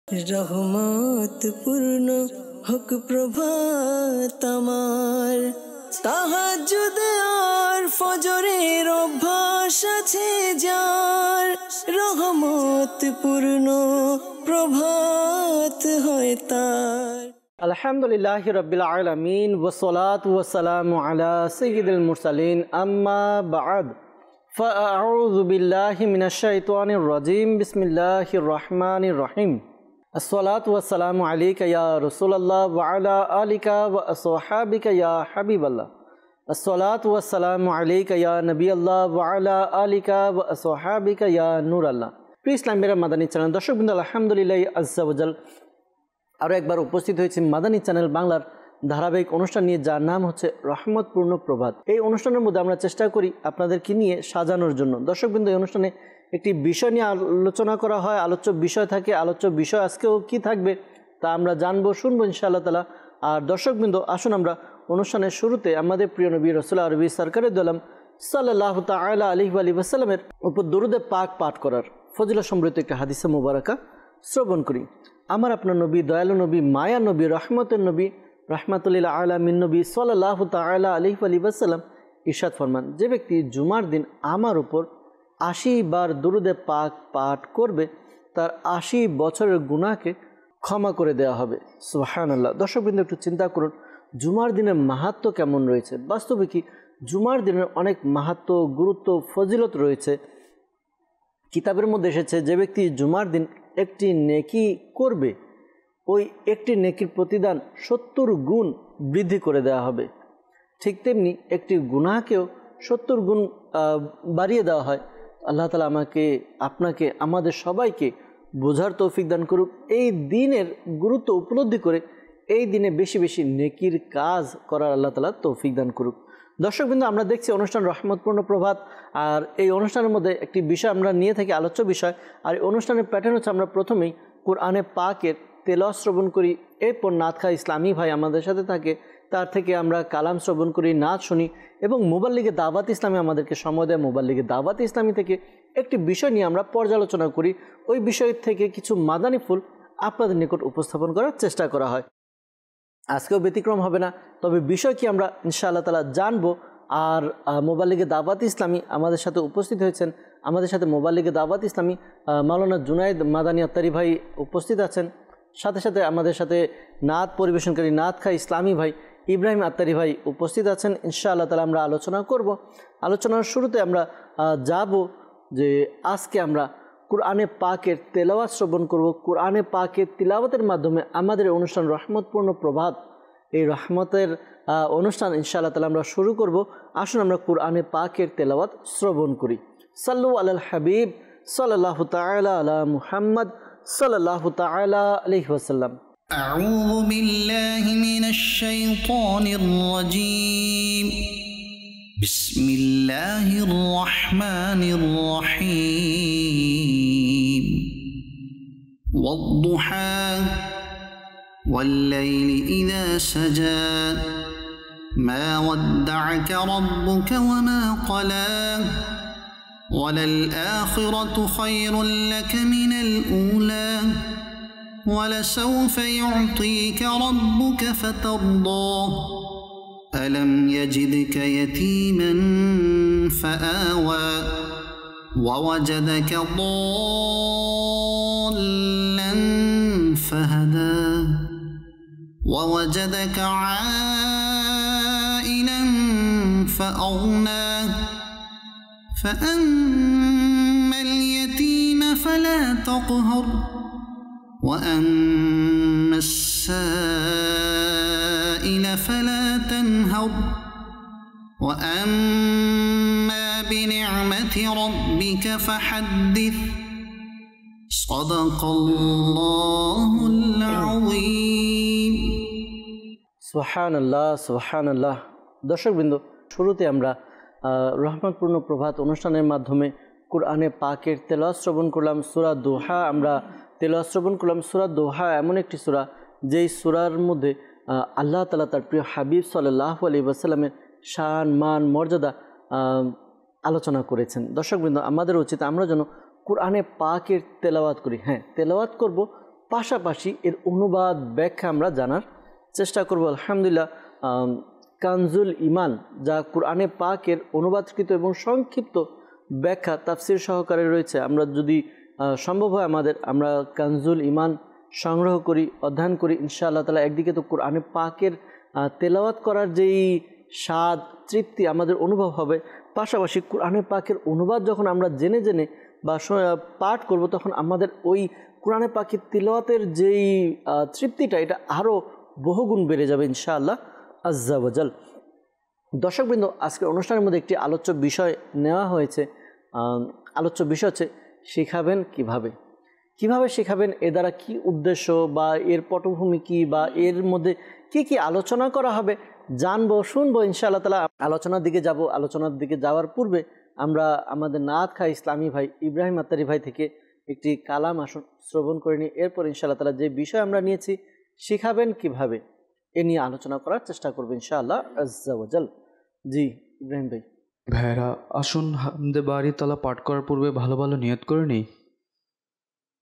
রহমত পূর্ণ হক প্রভাত আমার, তাহাজ্জুদ আর ফজরের অভ্যাস আছে যার, রহমত পূর্ণ প্রভাত হয় তার। আলহামদুলিল্লাহি রাব্বিল আলামিন ওয়াসসালাতু ওয়াসসালামু আলা সাইয়্যিদিল মুরসালিন আম্মা বা'দ ফাআউযু বিল্লাহি মিনাশ শাইতানির রাজীম বিসমিল্লাহির রহমানির রহিম। আসসালাতু ওয়াসসালামু আলাইকা ইয়া রাসূলুল্লাহ ওয়া আলা আলিকা ওয়া আসহাবিকা ইয়া হাবিবাল্লাহ। আসসালাতু ওয়াসসালামু আলাইকা ইয়া নবিয়াল্লাহ ওয়া আলা আলিকা ওয়া আসহাবিকা ইয়া নূরাল্লাহ। প্রিয় ইসলামের মাদানী চ্যানেল দর্শকবৃন্দ, আলহামদুলিল্লাহ আজ্জা ওয়া জাল আরও একবার উপস্থিত হয়েছি মাদানী চ্যানেল বাংলার ধারাবাহিক অনুষ্ঠান নিয়ে, যার নাম হচ্ছে রহমতপূর্ণ প্রভাত। এই অনুষ্ঠানের মধ্যে আমরা চেষ্টা করি আপনাদেরকে নিয়ে সাজানোর জন্য। দর্শকবৃন্দ, এই অনুষ্ঠানে একটি বিষয় নিয়ে আলোচনা করা হয়, আলোচ্য বিষয় থাকে। আলোচ্য বিষয় আজকেও কি থাকবে তা আমরা জানবো, শুনবো ইনশাআল্লাহ তাআলা। আর দর্শকবৃন্দ, আসুন আমরা অনুষ্ঠানের শুরুতে আমাদের প্রিয় নবী রাসূল আরবি সরকারে দোলাম সাল্লাল্লাহু তাআলা আলাইহি ওয়া সাল্লামের উপর দরুদে পাক পাঠ করার ফজিলত সমৃদ্ধ একটি হাদিসে মুবারাকা শ্রবণ করি। আমার আপনার নবী, দয়ালু নবী, মায়া নবী, রহমতের নবী, রহমাতুল্লিল আলামিন নবী সাল্লাল্লাহু তাআলা আলাইহি ওয়া সাল্লাম ইরশাদ ফরমান, যে ব্যক্তি জুমার দিন আমার উপর ৮০ বার দরুদে পাক পাঠ করবে তার ৮০ বছরের গুনাহকে ক্ষমা করে দেওয়া হবে। সুবহানাল্লাহ। দর্শকবৃন্দ, একটু চিন্তা করুন জুমার দিনের মাহাত্ম্য কেমন রয়েছে। বাস্তবে কি জুমার দিনের অনেক মাহাত্ম্য, গুরুত্ব, ফজিলত রয়েছে। কিতাবের মধ্যে এসেছে, যে ব্যক্তি জুমার দিন একটি নেকি করবে ওই একটি নেকির প্রতিদান ৭০ গুণ বৃদ্ধি করে দেওয়া হবে। ঠিক তেমনি একটি গুনাহকেও ৭০ গুণ বাড়িয়ে দেওয়া হয়। আল্লাহ তাআলা আমাকে, আপনাকে, আমাদের সবাইকে বোঝার তৌফিক দান করুক। এই দিনের গুরুত্ব উপলব্ধি করে এই দিনে বেশি বেশি নেকির কাজ করার আল্লাহ তাআলা তৌফিক দান করুক। দর্শকবৃন্দ, আমরা দেখছি অনুষ্ঠান রহমতপূর্ণ প্রভাত। আর এই অনুষ্ঠানের মধ্যে একটি বিষয় আমরা নিয়ে থাকি, আলোচ্য বিষয়। আর এই অনুষ্ঠানের প্যাটার্ন হচ্ছে, আমরা প্রথমেই কোরআনে পাকের তেলাওয়াত শ্রবণ করি, এরপর নাত খায় ইসলামী ভাই আমাদের সাথে থাকে, তার থেকে আমরা কালাম শ্রবণ করি, নাচ শুনি, এবং মুবাল্লিগে দাওয়াত ইসলামী আমাদেরকে সময় দেয়। মুবাল্লিগে দাওয়াত ইসলামী থেকে একটি বিষয় নিয়ে আমরা পর্যালোচনা করি, ওই বিষয় থেকে কিছু মাদানী ফুল আপনাদের নিকট উপস্থাপন করার চেষ্টা করা হয়। আজকেও ব্যতিক্রম হবে না, তবে বিষয় কি আমরা ইনশাআল্লাহ তাআলা জানবো। আর মুবাল্লিগে দাওয়াত ইসলামী আমাদের সাথে উপস্থিত হয়েছেন, আমাদের সাথে মুবাল্লিগে দাওয়াত ইসলামী মাওলানা জুনায়েদ মাদানী আত্তারি ভাই উপস্থিত আছেন, সাথে সাথে আমাদের সাথে নাত পরিবেশনকারী নাত খাই ইসলামী ভাই ইব্রাহিম আত্তারি ভাই উপস্থিত আছেন। ইনশাআল্লাহ তাআলা আমরা আলোচনা করব। আলোচনার শুরুতে আমরা যাব যে আজকে আমরা কোরআনে পাকের তেলাওয়াত শ্রবণ করব। কোরআনে পাকের তিলাওয়াতের মাধ্যমে আমাদের অনুষ্ঠান রহমতপূর্ণ প্রভাত, এই রহমতের অনুষ্ঠান ইনশাআল্লাহ তাআলা আমরা শুরু করব। আসুন আমরা কোরআনে পাকের তেলাওয়াত শ্রবণ করি। সাল্লু আলাল হাবিব সাল্লাল্লাহু তাআলা আলা মুহাম্মদ সাল্লাল্লাহু তাআলা আলাইহি ওয়াসাল্লাম। আউযু বিল্লাহি মিনাশ শাইতানির রাজীম। বিসমিল্লাহির রহমানির রহিম। ওয়াদ-দুহা ওয়াল-লাইলি ইযা সাজা মা ওয়াদ্দা'আকা রাব্বুকা ওয়া মা ক্বালা ওয়ালাল-আখিরাতু খায়রুল লাকা মিনাল উলা ওয়ালাসাউফা ইউ'তিকা রাব্বুকা ফাতারদা ألم يجدك يتيما فآوى ووجدك ضالا فهدى ووجدك عائلا فأغنى فأما اليتيم فلا تقهر وأما السائل فلا تنهر وأما بنعمة ربك فحدث صدق الله العظيم। সুবহানাল্লাহ, সুবহানাল্লাহ। দর্শকবৃন্দ, শুরুতে আমরা রহমতপূর্ণ প্রভাত অনুষ্ঠানের মাধ্যমে কোরআনে পাকের তেলাওয়াত শ্রবণ করলাম। সূরা দোহা আমরা তেলাওয়াত শ্রবণ করলাম। সূরা দোহা এমন একটি সূরা, যেই সূরার মধ্যে আল্লাহ তাআলা তার প্রিয় হাবিব সাল্লাল্লাহু আলাইহি ওয়াসাল্লামের শান, মান, মর্যাদা আলোচনা করেছেন। দর্শকবৃন্দ, আমাদের উচিত আমরা যেন কোরআনে পাকের তেলাওয়াত করি। হ্যাঁ, তেলাওয়াত করব, পাশাপাশি এর অনুবাদ ব্যাখ্যা আমরা জানার চেষ্টা করব। আলহামদুলিল্লাহ, কানজুল ইমান যা কোরআনে পাকের অনুবাদকৃত এবং সংক্ষিপ্ত ব্যাখ্যা তাফসির সহকারে রয়েছে, আমরা যদি সম্ভব হয় আমরা কানজুল ইমান সংগ্রহ করি, অধ্যয়ন করি, ইনশাআল্লাহ তাআলা একদিকে তো কোরআনে পাকের তেলাওয়াত করার যেই স্বাদ তৃপ্তি আমাদের অনুভব হবে, পাশাপাশি কোরআনে পাকের অনুবাদ যখন আমরা জেনে জেনে বা পাঠ করব, তখন আমাদের ওই কোরআনে পাকের তিলাওয়াতের যেই তৃপ্তিটা এটা আরও বহুগুণ বেড়ে যাবে ইনশাআল্লাহ আজ্জা ওয়াজাল। দর্শকবৃন্দ, আজকের অনুষ্ঠানের মধ্যে একটি আলোচ্য বিষয় নেওয়া হয়েছে। আলোচ্য বিষয় হচ্ছে শেখাবেন কিভাবে, কিভাবে শেখাবেন, এ দ্বারা কী উদ্দেশ্য বা এর পটভূমি কী বা এর মধ্যে কি কি আলোচনা করা হবে জানবো, শুনবো ইনশাআল্লাহ তাআলা। আলোচনার দিকে যাব। আলোচনার দিকে যাওয়ার পূর্বে আমরা আমাদের নাত খাই ইসলামী ভাই ইব্রাহিম আত্তারি ভাই থেকে একটি কালাম আসুন শ্রবণ করে নিই। এরপর ইনশাআল্লাহ তাআলা যে বিষয় আমরা নিয়েছি শেখাবেন কিভাবে এ নিয়ে আলোচনা করার চেষ্টা করবো ইনশাআল্লাহ আজ্জা ওয়াজাল। জি ইব্রাহিম ভাই। ভাইরা, আসুন হামদে বারি তাআলা পাঠ করার পূর্বে ভালো ভালো নিয়ত করে নিই,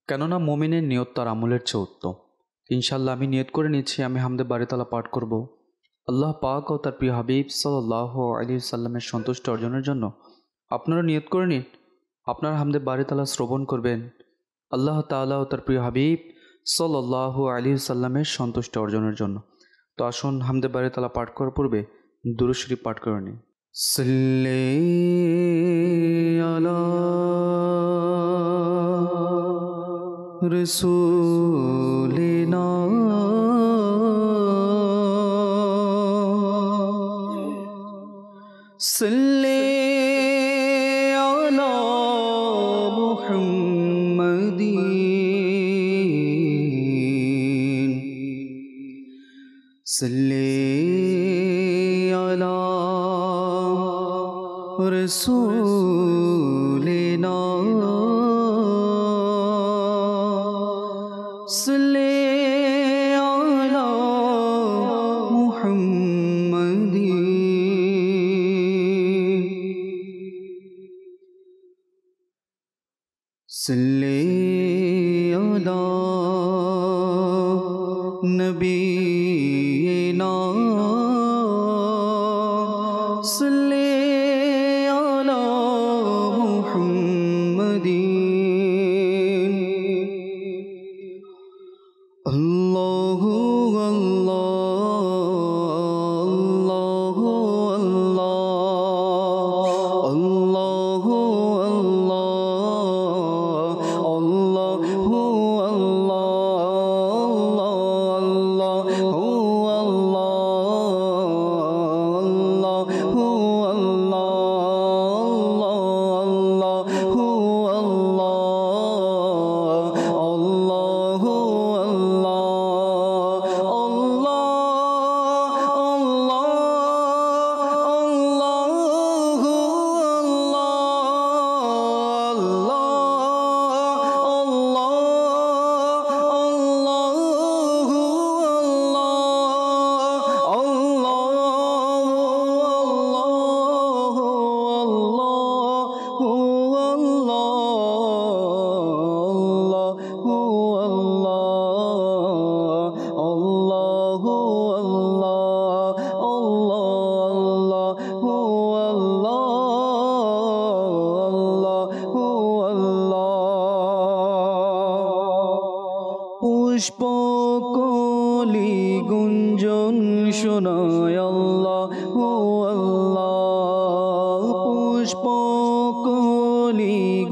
কেননা মুমিনের নিয়ত তার আমলের চেয়ে উত্তম। ইনশাআল্লাহ আমি নিয়ত করে নিচ্ছি, আমি হামদে বারি তাআলা পাঠ করব আল্লাহ পাক ও তার প্রিয় হাবিব সাল্লাল্লাহু আলাইহি ওয়াসাল্লামের সন্তুষ্টি অর্জনের জন্য। আপনারা নিয়ত করে নিন, আপনারা হামদে বারি তাআলা শ্রবণ করবেন আল্লাহ তাআলা ও তার প্রিয় হাবিব সাল্লাল্লাহু আলাইহি ওয়াসাল্লামের সন্তুষ্টি অর্জনের জন্য। তো আসুন হামদে বারি তাআলা পাঠ করার পূর্বে দুরূদ শরীফ পাঠ করে নিন। সাল্লি আলা রাসূলিনা সাল্লি আলা মুহাম্মাদিন সাল্লি আলা রাসূলিনা সাল্লি আলা মুহাম্মাদিন সাল্লি আলা নবিয়িনা সাল্লি আলা মুহাম্মাদিন আল্লাহু আল্লাহু আল্লাহ আল্লাহু পুষ্পকলি গুঞ্জন শোনায় আল্লাহু আল্লাহ পুষ্পকলি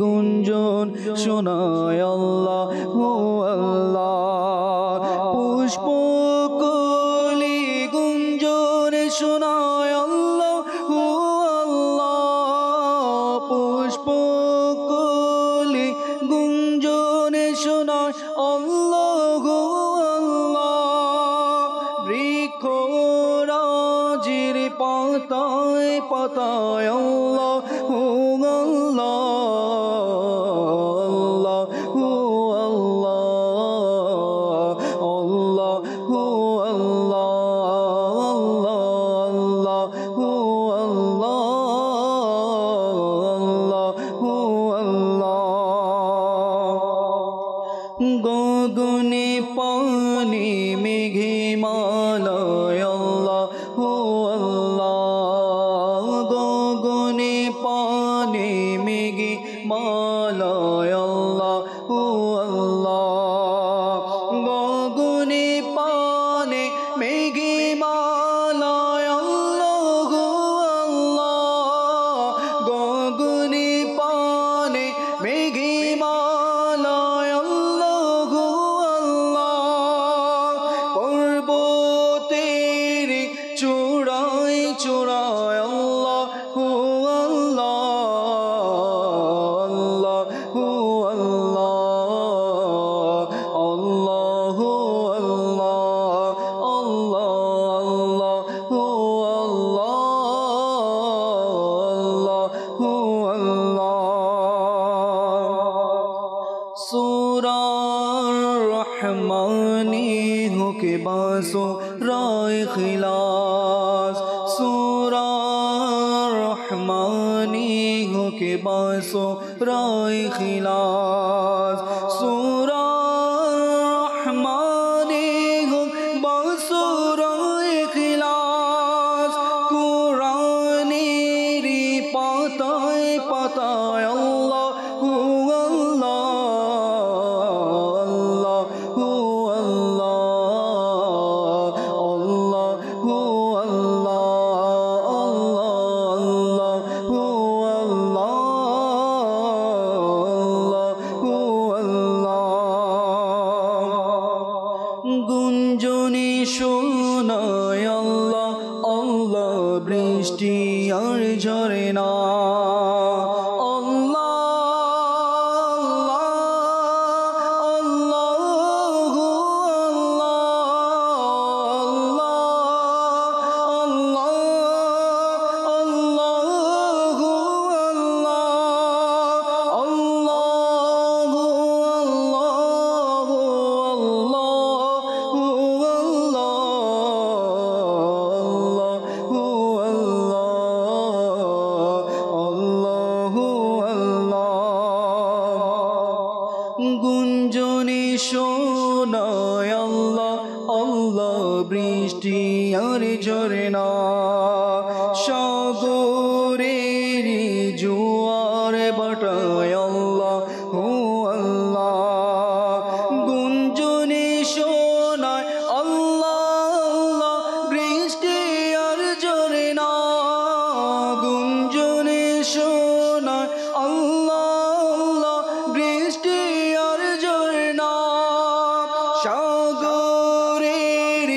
গুঞ্জন শোনায় আল্লাহু আল্লাহ পুষ্পকলি গুঞ্জন শোনায় আল্লাহু আল্লাহ পুষ্পকলি গুঞ্জন শোনায় আল্লাহু আল্লাহ বৃক্ষরাজির পাতায় পাতায় আল্লাহু আল্লাহ আল্লাহু আল্লাহ আল্লাহু আল্লাহ গগনে পানে মেঘমালায় আল্লাহু আল্লাহ গগনে পানে মেঘমালায় আল্লাহু আল্লাহ গগনে পানে মেঘমালায় আল্লাহু আল্লাহ গগনে পানে মেঘমালায় আল্লাহু আল্লাহ পর্বতের চূড়ায় চূড়ায় আল্লাহু আল্লাহ আল্লাহু আল্লাহ আল্লাহু আল্লাহ আল্লাহু আল্লাহু আল্লাহ সূরা রহমানে হোক বাসো রায় খিলাস সূরা রহমানে হোক বাসো রায় খিলাস সূরা রহমানে হোক বাসো রায় খিলাস কুরআনের পাতায় পাতায় আল্লাহু গুঞ্জনে শোনায় আল্লাহ আল্লাহ বৃষ্টি আর ঝরে না গুঞ্জনে শোনায় আল্লাহ আল্লাহ বৃষ্টি আর ঝরে না সাগরের জোয়ার বাটায় আল্লাহু আল্লাহ গুঞ্জনে শোনায় আল্লাহ আল্লাহ বৃষ্টি আর ঝরে না গুঞ্জনে শোনায় আল্লাহ আল্লাহ বৃষ্টি আর ঝরে না সাগরের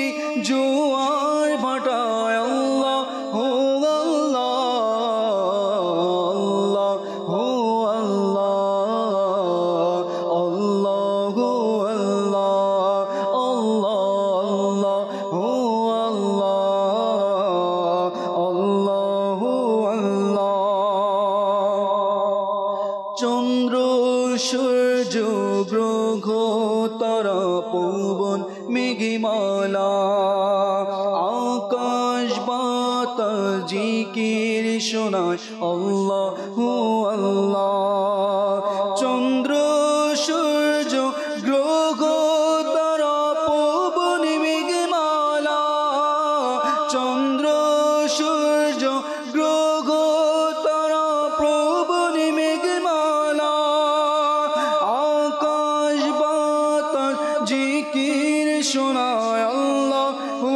জোয়ার ভাটায় আল্লাহু আল্লাহ আল্লাহু আল্লাহ আল্লাহু আল্লাহ চন্দ্র সূর্য গ্রহ তারা পবন মেঘমালা আকাশ বাতাস জিকির শোনায় আল্লাহু আল্লাহ চন্দ্র সূর্য গ্রহ তারা পবন মেঘমালা চন্দ্র সূর্য গ্রহ তারা পবন মেঘমালা আকাশ বাতাস জিকির শোনায় আল্লাহু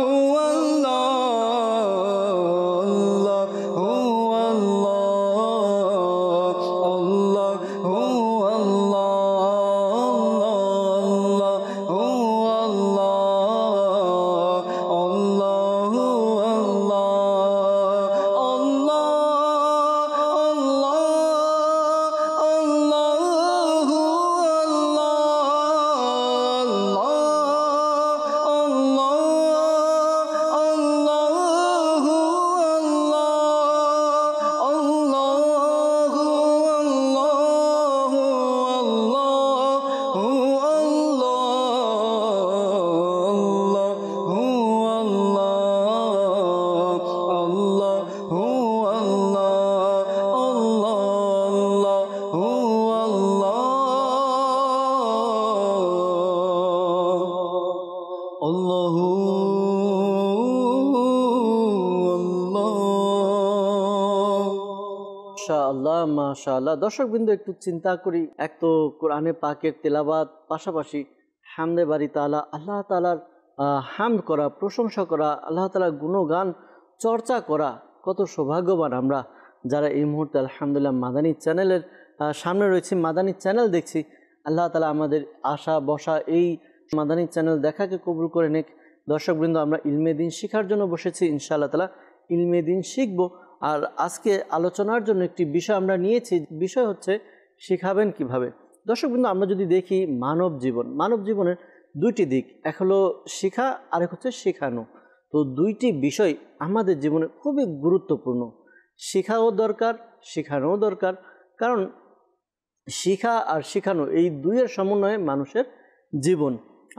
মাশাআল্লাহ মাশাআল্লাহ। দর্শকবৃন্দ, একটু চিন্তা করি, এক তো কোরআনে পাকের তেলাওয়াত, পাশাপাশি হামদে বারি তাআলা, আল্লাহ তাআলার হামদ করা, প্রশংসা করা, আল্লাহ তাআলার গুণগান চর্চা করা। কত সৌভাগ্যবান আমরা যারা এই মুহূর্তে আলহামদুলিল্লাহ মাদানী চ্যানেলের সামনে রয়েছি, মাদানী চ্যানেল দেখছি। আল্লাহ তাআলা আমাদের আশা বসা এই মাদানী চ্যানেল দেখাকে কবুল করে নেক। দর্শকবৃন্দ, আমরা ইলমে দিন শেখার জন্য বসেছি, ইনশাআল্লাহ তাআলা ইলমে দিন শিখব। আর আজকে আলোচনার জন্য একটি বিষয় আমরা নিয়েছি, বিষয় হচ্ছে শিখাবেন কিভাবে। দর্শকবৃন্দ, আমরা যদি দেখি মানব জীবনের দুইটি দিক, এক হলো শিখা, আরেক হচ্ছে শেখানো। তো দুইটি বিষয় আমাদের জীবনে খুবই গুরুত্বপূর্ণ। শিখাও দরকার, শেখানোও দরকার, কারণ শিখা আর শেখানো এই দুইয়ের সমন্বয়ে মানুষের জীবন।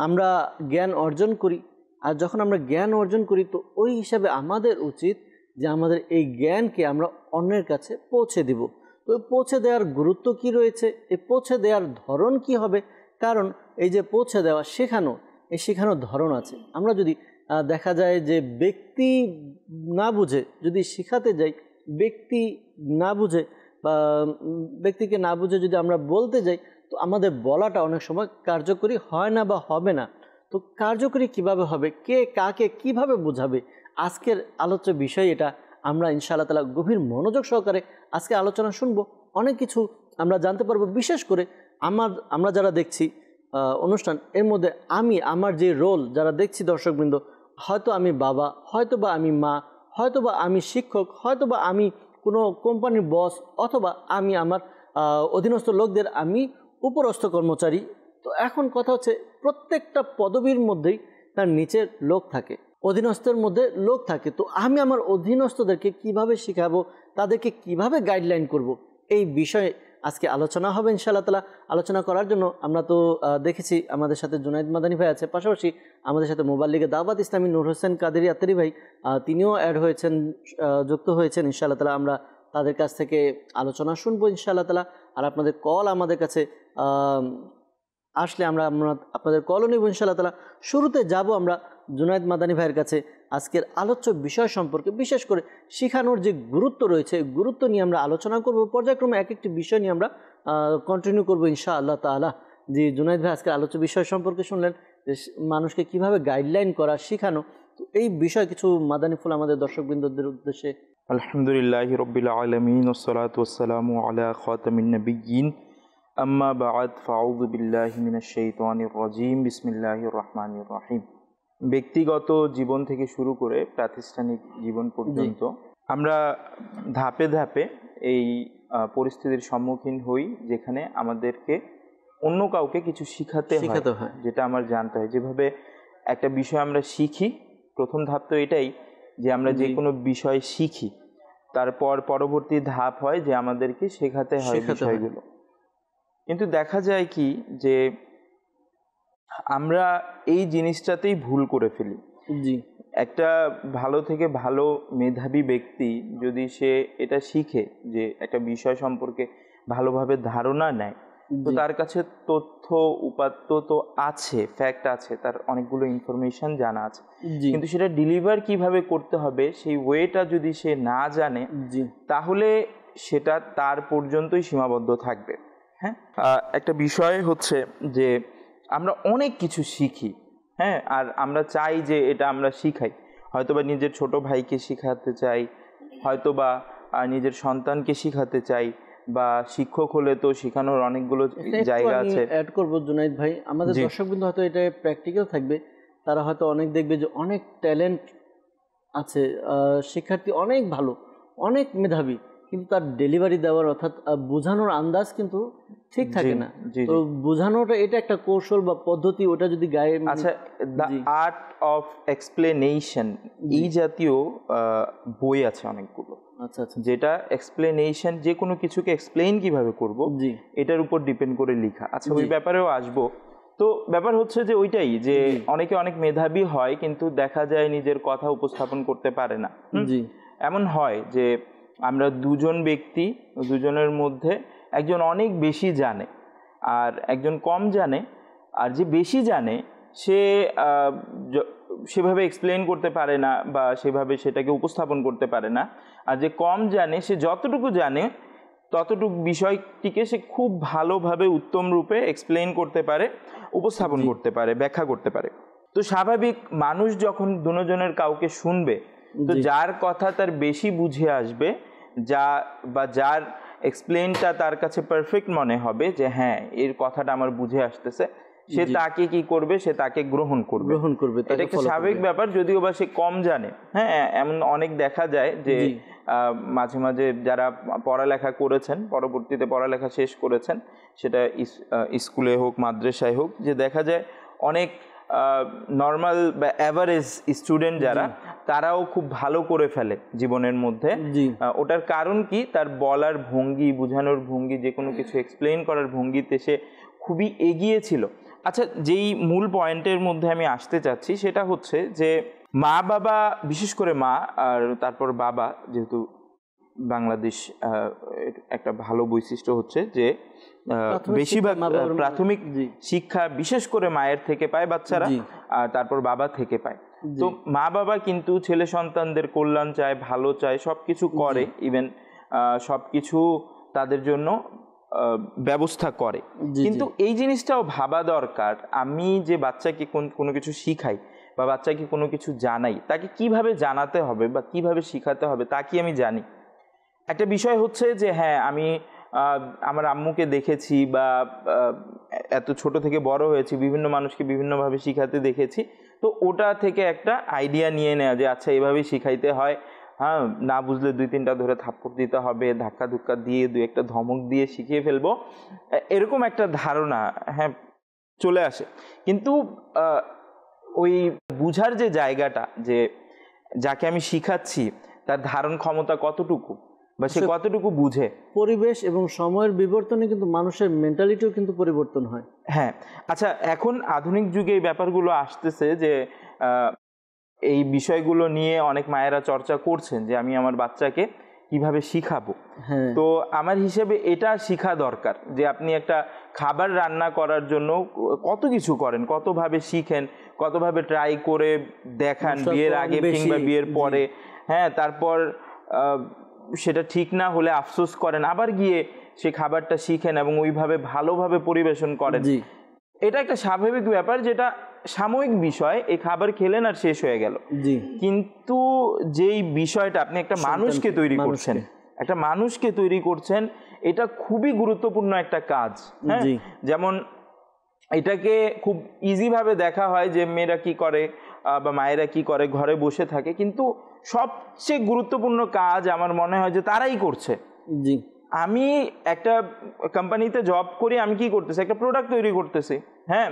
আমরা জ্ঞান অর্জন করি, আর যখন আমরা জ্ঞান অর্জন করি তো ওই হিসাবে আমাদের উচিত যে আমাদের এই জ্ঞানকে আমরা অন্যের কাছে পৌঁছে দিব। তো পৌঁছে দেওয়ার গুরুত্ব কি রয়েছে, এই পৌঁছে দেওয়ার ধরন কি হবে, কারণ এই যে পৌঁছে দেওয়া, শেখানো, এই শেখানোর ধরন আছে। আমরা যদি দেখা যায় যে ব্যক্তি না বুঝে যদি শেখাতে যাই, ব্যক্তি না বুঝে বা ব্যক্তিকে না বুঝে যদি আমরা বলতে যাই, তো আমাদের বলাটা অনেক সময় কার্যকরী হয় না বা হবে না। তো কার্যকরী কিভাবে হবে, কে কাকে কিভাবে বোঝাবে, আজকের আলোচ্য বিষয় এটা। আমরা ইনশাআল্লাহ তাআলা গভীর মনোযোগ সহকারে আজকে আলোচনা শুনবো, অনেক কিছু আমরা জানতে পারবো। বিশেষ করে আমরা যারা দেখছি অনুষ্ঠান, এর মধ্যে আমার যে রোল যারা দেখছি দর্শকবৃন্দ, হয়তো আমি বাবা, হয়তো বা আমি মা, হয়তো বা আমি শিক্ষক, হয়তো বা আমি কোনো কোম্পানির বস, অথবা আমি আমার অধীনস্থ লোকদের আমি উপরস্থ কর্মচারী। তো এখন কথা হচ্ছে প্রত্যেকটা পদবীর মধ্যেই তার নিচের লোক থাকে, অধীনস্থের মধ্যে লোক থাকে। তো আমি আমার অধীনস্থদেরকে কিভাবে শেখাবো, তাদেরকে কিভাবে গাইডলাইন করব, এই বিষয়ে আজকে আলোচনা হবে ইনশাআল্লাহ তাআলা। আলোচনা করার জন্য আমরা তো দেখেছি আমাদের সাথে জুনাইদ মাদানী ভাই আছে, পাশাপাশি আমাদের সাথে মোবাল্লিগে দাওয়াত ইসলামী নূর হোসেন কাদেরী আত্তারি ভাই, তিনিও অ্যাড হয়েছেন, যুক্ত হয়েছেন। ইনশাআল্লাহ তাআলা আমরা তাদের কাছ থেকে আলোচনা শুনবো ইনশাআল্লাহ তাআলা। আর আপনাদের কল আমাদের কাছে আসলে আমরা আপনাদের কলও নেব ইনশাআল্লাহ তাআলা। শুরুতে যাব আমরা জুনাইদ মাদানী ভাইয়ের কাছে আজকের আলোচ্য বিষয় সম্পর্কে, বিশেষ করে শিখানোর যে গুরুত্ব রয়েছে, গুরুত্ব নিয়ে আমরা আলোচনা করব। পর্যায়ক্রমে এক একটি বিষয় নিয়ে আমরা কন্টিনিউ করবো ইনশাআল্লাহ তাআলা। যে জুনাইদ ভাই আজকের আলোচ্য বিষয় সম্পর্কে শুনলেন, যে মানুষকে কিভাবে গাইডলাইন করা, শিখানো, তো এই বিষয় কিছু মাদানী ফুল আমাদের দর্শকবৃন্দদের উদ্দেশ্যে। আলহামদুলিল্লাহি রাব্বিল আলামিন ওয়াসসালাতু ওয়াসসালামু আলা খাতামিন নাবিয়্যিন আম্মা বা'দ ফাআউযু বিল্লাহি মিনাশ শাইতানির রাজীম বিসমিল্লাহির রহমানির রহিম। ব্যক্তিগত জীবন থেকে শুরু করে প্রাতিষ্ঠানিক জীবন পর্যন্ত আমরা ধাপে ধাপে এই পরিস্থিতির সম্মুখীন হই, যেখানে আমাদেরকে অন্য কাউকে কিছু শিখাতে হয়, যেটা আমার জানতে হয়। যেভাবে একটা বিষয় আমরা শিখি, প্রথম ধাপ তো এটাই যে আমরা যে কোনো বিষয় শিখি, তারপর পরবর্তী ধাপ হয় যে আমাদেরকে শেখাতে হয় বিষয়গুলো। কিন্তু দেখা যায় কি যে আমরা এই জিনিসটাতেই ভুল করে ফেলি। একটা ভালো থেকে ভালো মেধাবী ব্যক্তি যদি সে এটা শিখে, যে একটা বিষয় সম্পর্কে ভালোভাবে ধারণা নেয়, তো তার কাছে তথ্য উপাত্ত তো আছে, ফ্যাক্ট আছে, তার অনেকগুলো ইনফরমেশন জানা আছে, কিন্তু সেটা ডেলিভার কিভাবে করতে হবে সেই ওয়েটা যদি সে না জানে, তাহলে সেটা তার পর্যন্তই সীমাবদ্ধ থাকবে। হ্যাঁ, একটা বিষয় হচ্ছে যে আমরা অনেক কিছু শিখি, হ্যাঁ, আর আমরা চাই যে এটা আমরা শিখাই। হয়তোবা নিজের ছোট ভাইকে শিখাতে চাই, হয়তোবা নিজের সন্তানকে শিখাতে চাই, বা শিক্ষক হলে তো শেখানোর অনেকগুলো জায়গা আছে। অ্যাড করব জুনাইদ ভাই, আমাদের দর্শকবৃন্দ হয়তো এটা প্র্যাকটিক্যাল থাকবে, তারা হয়তো অনেক দেখবে যে অনেক ট্যালেন্ট আছে, শিক্ষার্থী অনেক ভালো, অনেক মেধাবী, কিন্তু তার ডেলিভারি দেওয়ার অর্থাৎ বোঝানোর আন্দাজ কিন্তু ঠিক থাকে না। তো বোঝানোটা এটা একটা কৌশল বা পদ্ধতি, ওটা যদি গায়ে, আচ্ছা, দ্য আর্ট অফ এক্সপ্লেনেশন, এই জাতীয় বই আছে অনেকগুলো। আচ্ছা আচ্ছা, যেটা এক্সপ্লেনেশন, যে কোনো কিছুকে এক্সপ্লেইন কিভাবে করব এটার উপর ডিপেন্ড করে লেখা। আচ্ছা, ওই ব্যাপারেও আসবো। তো ব্যাপার হচ্ছে যে ওইটাই, যে অনেকে অনেক মেধাবী হয় কিন্তু দেখা যায় নিজের কথা উপস্থাপন করতে পারে না। এমন হয় যে আমরা দুজন ব্যক্তি, দুজনের মধ্যে একজন অনেক বেশি জানে আর একজন কম জানে, আর যে বেশি জানে সে সেভাবে এক্সপ্লেন করতে পারে না বা সেভাবে সেটাকে উপস্থাপন করতে পারে না, আর যে কম জানে সে যতটুকু জানে ততটুক বিষয়টিকে সে খুব ভালোভাবে উত্তম রূপে এক্সপ্লেইন করতে পারে, উপস্থাপন করতে পারে, ব্যাখ্যা করতে পারে। তো স্বাভাবিক মানুষ যখন দুজনের কাউকে শুনবে, তো যার কথা তার বেশি বুঝে আসবে, যার এক্সপ্লেইনটা তার কাছে পারফেক্ট মনে হবে যে হ্যাঁ এর কথাটা আমার বুঝে আসতেছে, সে তাকে কি করবে, সে তাকে গ্রহণ করবে। এটা একটা স্বাভাবিক ব্যাপার, যদিও বা সে কম জানে। হ্যাঁ, এমন অনেক দেখা যায় যে মাঝে মাঝে যারা পড়ালেখা করেছেন, পরবর্তীতে পড়ালেখা শেষ করেছেন, সেটা স্কুলে হোক মাদ্রাসায় হোক, যে দেখা যায় অনেক নর্মাল বা অ্যাভারেজ স্টুডেন্ট যারা, তারাও খুব ভালো করে ফেলে জীবনের মধ্যে। ওটার কারণ কি, তার বলার ভঙ্গি, বোঝানোর ভঙ্গি, যে কোনো কিছু এক্সপ্লেইন করার ভঙ্গিতে সে খুবই এগিয়ে ছিল। আচ্ছা, যেই মূল পয়েন্টের মধ্যে আমি আসতে চাচ্ছি সেটা হচ্ছে যে মা বাবা, বিশেষ করে মা আর তারপর বাবা, যেহেতু বাংলাদেশ একটা ভালো বৈশিষ্ট্য হচ্ছে যে বেশিরভাগ প্রাথমিক শিক্ষা বিশেষ করে মায়ের থেকে পায় বাচ্চারা, আর তারপর বাবা থেকে পায়। তো মা বাবা কিন্তু ছেলে সন্তানদের কল্যাণ চায়, ভালো চায়, সবকিছু করে, ইভেন সবকিছু তাদের জন্য ব্যবস্থা করে। কিন্তু এই জিনিসটাও ভাবা দরকার, আমি যে বাচ্চাকে কোনো কিছু শিখাই বা বাচ্চাকে কোনো কিছু জানাই, তাকে কিভাবে জানাতে হবে বা কিভাবে শিখাতে হবে তা কি আমি জানি? একটা বিষয় হচ্ছে যে হ্যাঁ, আমি আমার আম্মুকে দেখেছি বা এত ছোট থেকে বড় হয়েছি, বিভিন্ন মানুষকে বিভিন্নভাবে শিখাতে দেখেছি, তো ওটা থেকে একটা আইডিয়া নিয়ে নেওয়া যে আচ্ছা এভাবেই শিখাইতে হয়। হ্যাঁ, না বুঝলে 2-3টা ধরে থাপ্পড় দিতে হবে, ধাক্কা ধুক্কা দিয়ে 2-একটা ধমক দিয়ে শিখিয়ে ফেলবো, এরকম একটা ধারণা হ্যাঁ চলে আসে। কিন্তু ওই বুঝার যে জায়গাটা, যে যাকে আমি শিখাচ্ছি তার ধারণ ক্ষমতা কতটুকু বা সে কতটুকু বুঝে, পরিবেশ এবং সময়ের বিবর্তনে কিন্তু মানুষের মেন্টালিটিও কিন্তু পরিবর্তন হয়। হ্যাঁ, আচ্ছা, এখন আধুনিক যুগে এই ব্যাপারগুলো আসতেছে যে এই বিষয়গুলো নিয়ে অনেক মায়েরা চর্চা করছেন যে আমি আমার বাচ্চাকে কিভাবে শিখাবো। তো আমার হিসেবে এটা শিখা দরকার যে আপনি একটা খাবার রান্না করার জন্য কত কিছু করেন, কতভাবে শিখেন, কতভাবে ট্রাই করে দেখান বিয়ের আগে কিংবা বিয়ের পরে। হ্যাঁ, তারপর সেটা ঠিক না হলে আফসোস করেন, আবার গিয়ে সে খাবারটা শিখেন এবং ওইভাবে ভালোভাবে পরিবেশন করেন। এটা একটা স্বাভাবিক ব্যাপার, যেটা সাময়িক বিষয়, এই খাবার খেলেন আর শেষ হয়ে গেল। কিন্তু যেই বিষয়টা আপনি একটা মানুষকে তৈরি করছেন, একটা মানুষকে তৈরি করছেন, এটা খুবই গুরুত্বপূর্ণ একটা কাজ। হ্যাঁ, যেমন এটাকে খুব ইজিভাবে দেখা হয় যে মেয়েরা কি করে বা মায়েরা কি করে, ঘরে বসে থাকে, কিন্তু সবচেয়ে গুরুত্বপূর্ণ কাজ আমার মনে হয় যে তারাই করছে। আমি একটা কোম্পানিতে জব করি, আমি কি করতেছি, একটা প্রোডাক্ট তৈরি করতেছি। হ্যাঁ,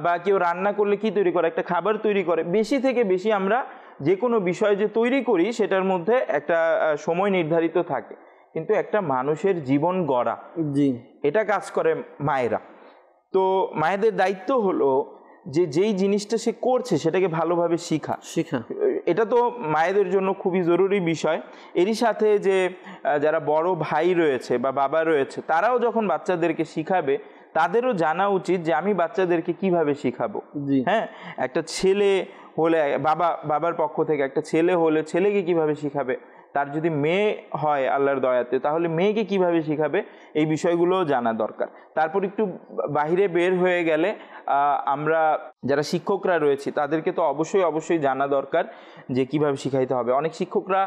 বা কেউ রান্না করলে কি তৈরি করে, একটা খাবার তৈরি করে। বেশি থেকে বেশি আমরা যে কোনো বিষয় যে তৈরি করি সেটার মধ্যে একটা সময় নির্ধারিত থাকে, কিন্তু একটা মানুষের জীবন গড়া, এটা কাজ করে মায়েরা। তো মায়েদের দায়িত্ব হলো যে যেই জিনিসটা সে করছে সেটাকে ভালোভাবে শেখা। এটা তো মায়েদের জন্য খুবই জরুরি বিষয়। এরই সাথে যে যারা বড় ভাই রয়েছে বা বাবা রয়েছে, তারাও যখন বাচ্চাদেরকে শিখাবে, তাদেরও জানা উচিত যে আমি বাচ্চাদেরকে কিভাবে শিখাবো। হ্যাঁ, একটা ছেলে হলে বাবার পক্ষ থেকে একটা ছেলে হলে ছেলেকে কিভাবে শিখাবে, তার যদি মেয়ে হয় আল্লাহর দয়াতে, তাহলে মেয়েকে কিভাবে শিখাবে, এই বিষয়গুলোও জানা দরকার। তারপর একটু বাহিরে বের হয়ে গেলে আমরা যারা শিক্ষকরা রয়েছি তাদেরকে তো অবশ্যই জানা দরকার যে কিভাবে শিখাইতে হবে। অনেক শিক্ষকরা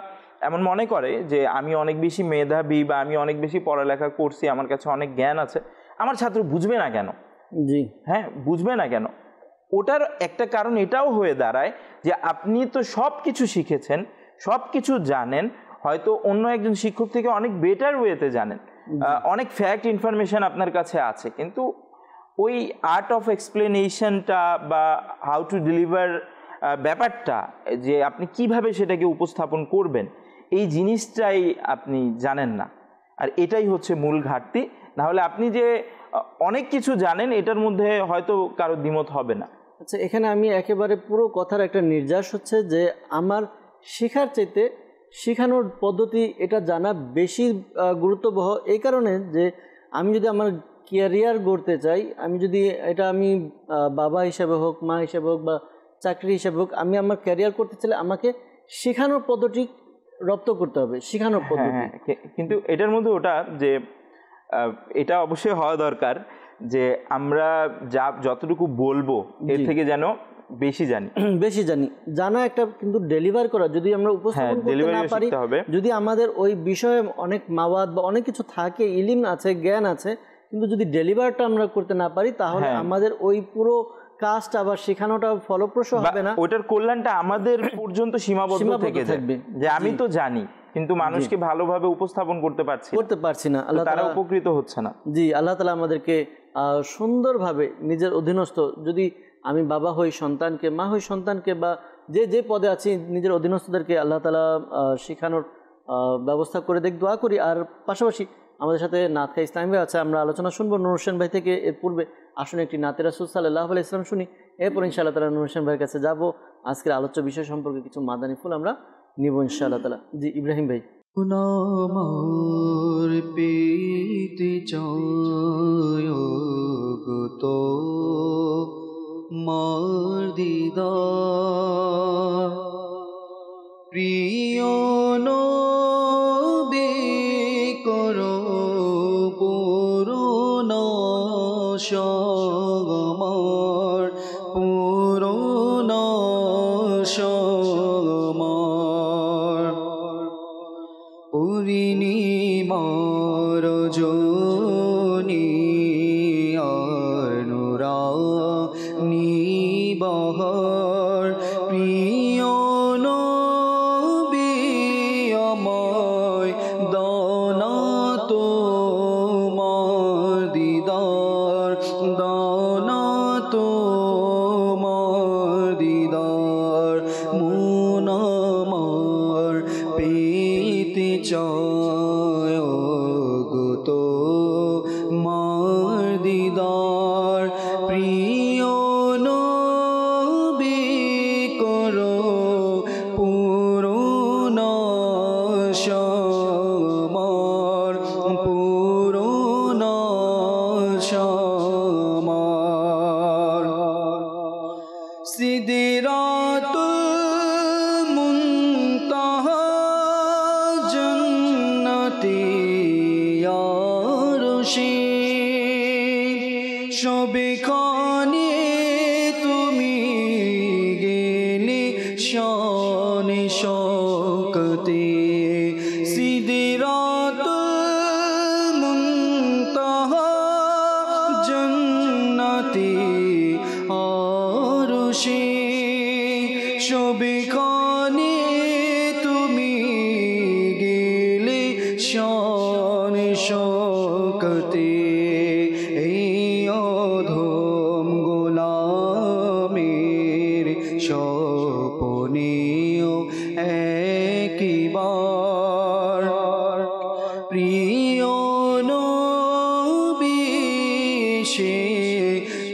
এমন মনে করে যে আমি অনেক বেশি মেধাবী বা আমি অনেক বেশি পড়ালেখা করছি, আমার কাছে অনেক জ্ঞান আছে, আমার ছাত্র বুঝবে না কেন? হ্যাঁ, বুঝবে না কেন? ওটার একটা কারণ এটাও হয়ে দাঁড়ায় যে আপনি তো সব কিছু শিখেছেন, সব কিছু জানেন, হয়তো অন্য একজন শিক্ষক থেকে অনেক বেটার ওয়েতে জানেন, অনেক ফ্যাক্ট ইনফরমেশন আপনার কাছে আছে, কিন্তু ওই আর্ট অফ এক্সপ্লেনেশনটা বা হাউ টু ডেলিভার ব্যাপারটা, যে আপনি কিভাবে সেটাকে উপস্থাপন করবেন, এই জিনিসটাই আপনি জানেন না। আর এটাই হচ্ছে মূল ঘাটতি। নাহলে আপনি যে অনেক কিছু জানেন, এটার মধ্যে হয়তো কারো দ্বিমত হবে না। আচ্ছা, এখানে আমি একেবারে পুরো কথার একটা নির্যাস হচ্ছে যে আমার শেখার চাইতে শেখানোর পদ্ধতি এটা জানা বেশি গুরুত্ববহ। এই কারণে যে আমি যদি আমার ক্যারিয়ার গড়তে চাই, আমি যদি এটা আমি বাবা হিসেবে হোক, মা হিসেবে হোক বা চাকরি হিসেবে হোক, আমি আমার ক্যারিয়ার করতে চাইলে আমাকে শেখানোর পদ্ধতি রপ্ত করতে হবে, শেখানোর পদ্ধতি। কিন্তু এটার মধ্যে ওটা যে এটা অবশ্যই হওয়া দরকার যে আমরা যতটুকু বলবো এর থেকে যেন বেশি জানি জানা একটা, কিন্তু ডেলিভার করা যদি আমরা উপস্থাপন করতে না পারি, যদি আমাদের ওই বিষয়ে অনেক মাওয়াদ বা অনেক কিছু থাকে, ইলম আছে, জ্ঞান আছে, কিন্তু যদি ডেলিভারটা আমরা করতে না পারি তাহলে আমাদের ওই পুরো কাজটা আবার শেখানোটা ফলপ্রসূ হবে না, ওটার কল্যাণটা আমাদের পর্যন্ত সীমাবদ্ধ থেকে থাকবে। যে আমি তো জানি কিন্তু মানুষকে ভালোভাবে উপস্থাপন করতে পারছি না, আল্লাহ তাআলা উপকৃত হচ্ছে না। জি, আল্লাহ তাআলা আমাদেরকে সুন্দরভাবে নিজের অধীনস্থ, যদি আমি বাবা হই সন্তানকে, মা হই সন্তানকে, বা যে পদে আছি নিজের অধীনস্থদেরকে আল্লাহ তাআলা শেখানোর ব্যবস্থা করে দোয়া করি। আর পাশাপাশি আমাদের সাথে নাত খাই ইসলাম ভাই আছে, আমরা আলোচনা শুনবো নূর হোসেন ভাই থেকে। এর পূর্বে আসুন একটি নাতে রাসূল সাল্লাল্লাহু আলাইহি ওয়াসাল্লাম শুনি, এরপর ইনশাআল্লাহ তাআলা নূর হোসেন ভাইয়ের কাছে যাব, আজকের আলোচ্য বিষয় সম্পর্কে কিছু মাদানী ফুল আমরা নিব ইনশাআল্লাহ তাআলা। জি ইব্রাহিম ভাই। নামার পেতে চায় গো তো মার দিদার, প্রিয় নবী করো পূরণ আমার, পূরণ আমার, পূর্ণিমার জনি আর নুরানি বহর, প্রিয় নবী আমায় দানা তোমার দিদার, দানা তোমার দিদার, মন আমার পেতে চায় গো তো মার দিদার, প্রিয় নবী করো পূরণ আমার, পূরণ আমার, সিদরাতুল মুনতাহা জান্নাতি আরশে, সবেখানে তুমি গেলে শানে শওকতে, সিদরাতুল মুনতাহা জান্নাতি আরশে, সবেখানে তুমি গেলে শানে শওকতে, এই অধম গোলামের স্বপনেও একবার, প্রিয় নবী সে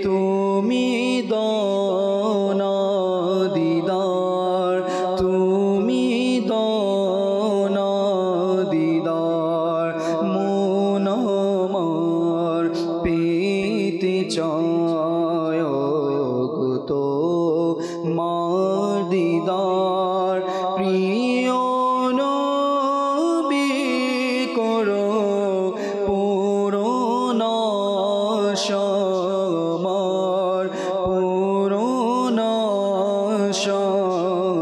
তুমি দানা দিদার, তুমি দানা দিদার, মন আমার পেতে চায় গো তো মার দিদার, প্রিয় নবী করো পূরণ আমার, পূরণ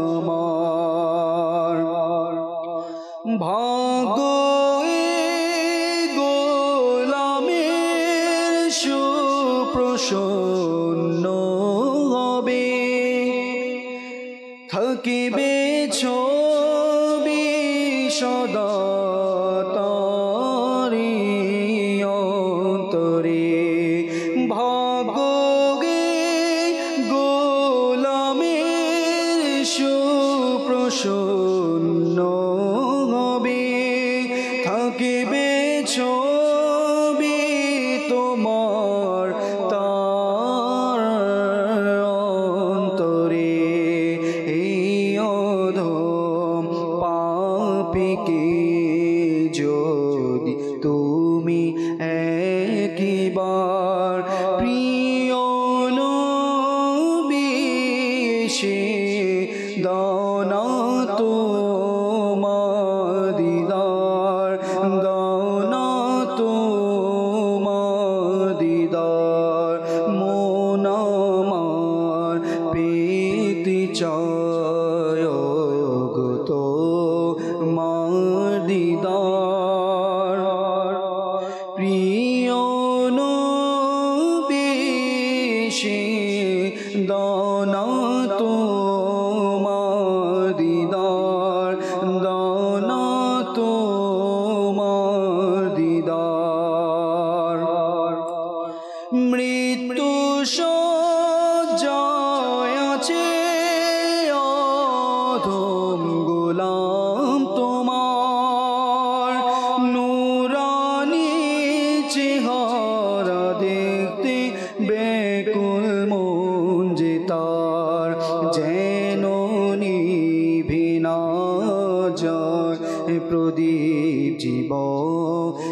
আমার, ভাগ্য গোলামের সুপ্রসন্ন হবে, থাকিবে ছবি সদা তারি অন্তরে, ভাগ্য গোলামের সুপ্রসন্ন হবে, থাকিবে ছবি তোমার তার অন্তরে, এই অধম পাপীকে যদি তুমি একবার, প্রিয় নবী সে দানা তোমার পেতে চায় গো তোমার দিদার প্রিয় নবী সে দানা তোমার দিদার দানা তোমার দিদার মৃত্যু সজ্জায় আছে অধম গোলাম তোমার নূরানি চেহারা দেখতে বেকুল মন যে তার যেন নিভে না যায় প্রদীপ জীবনেরি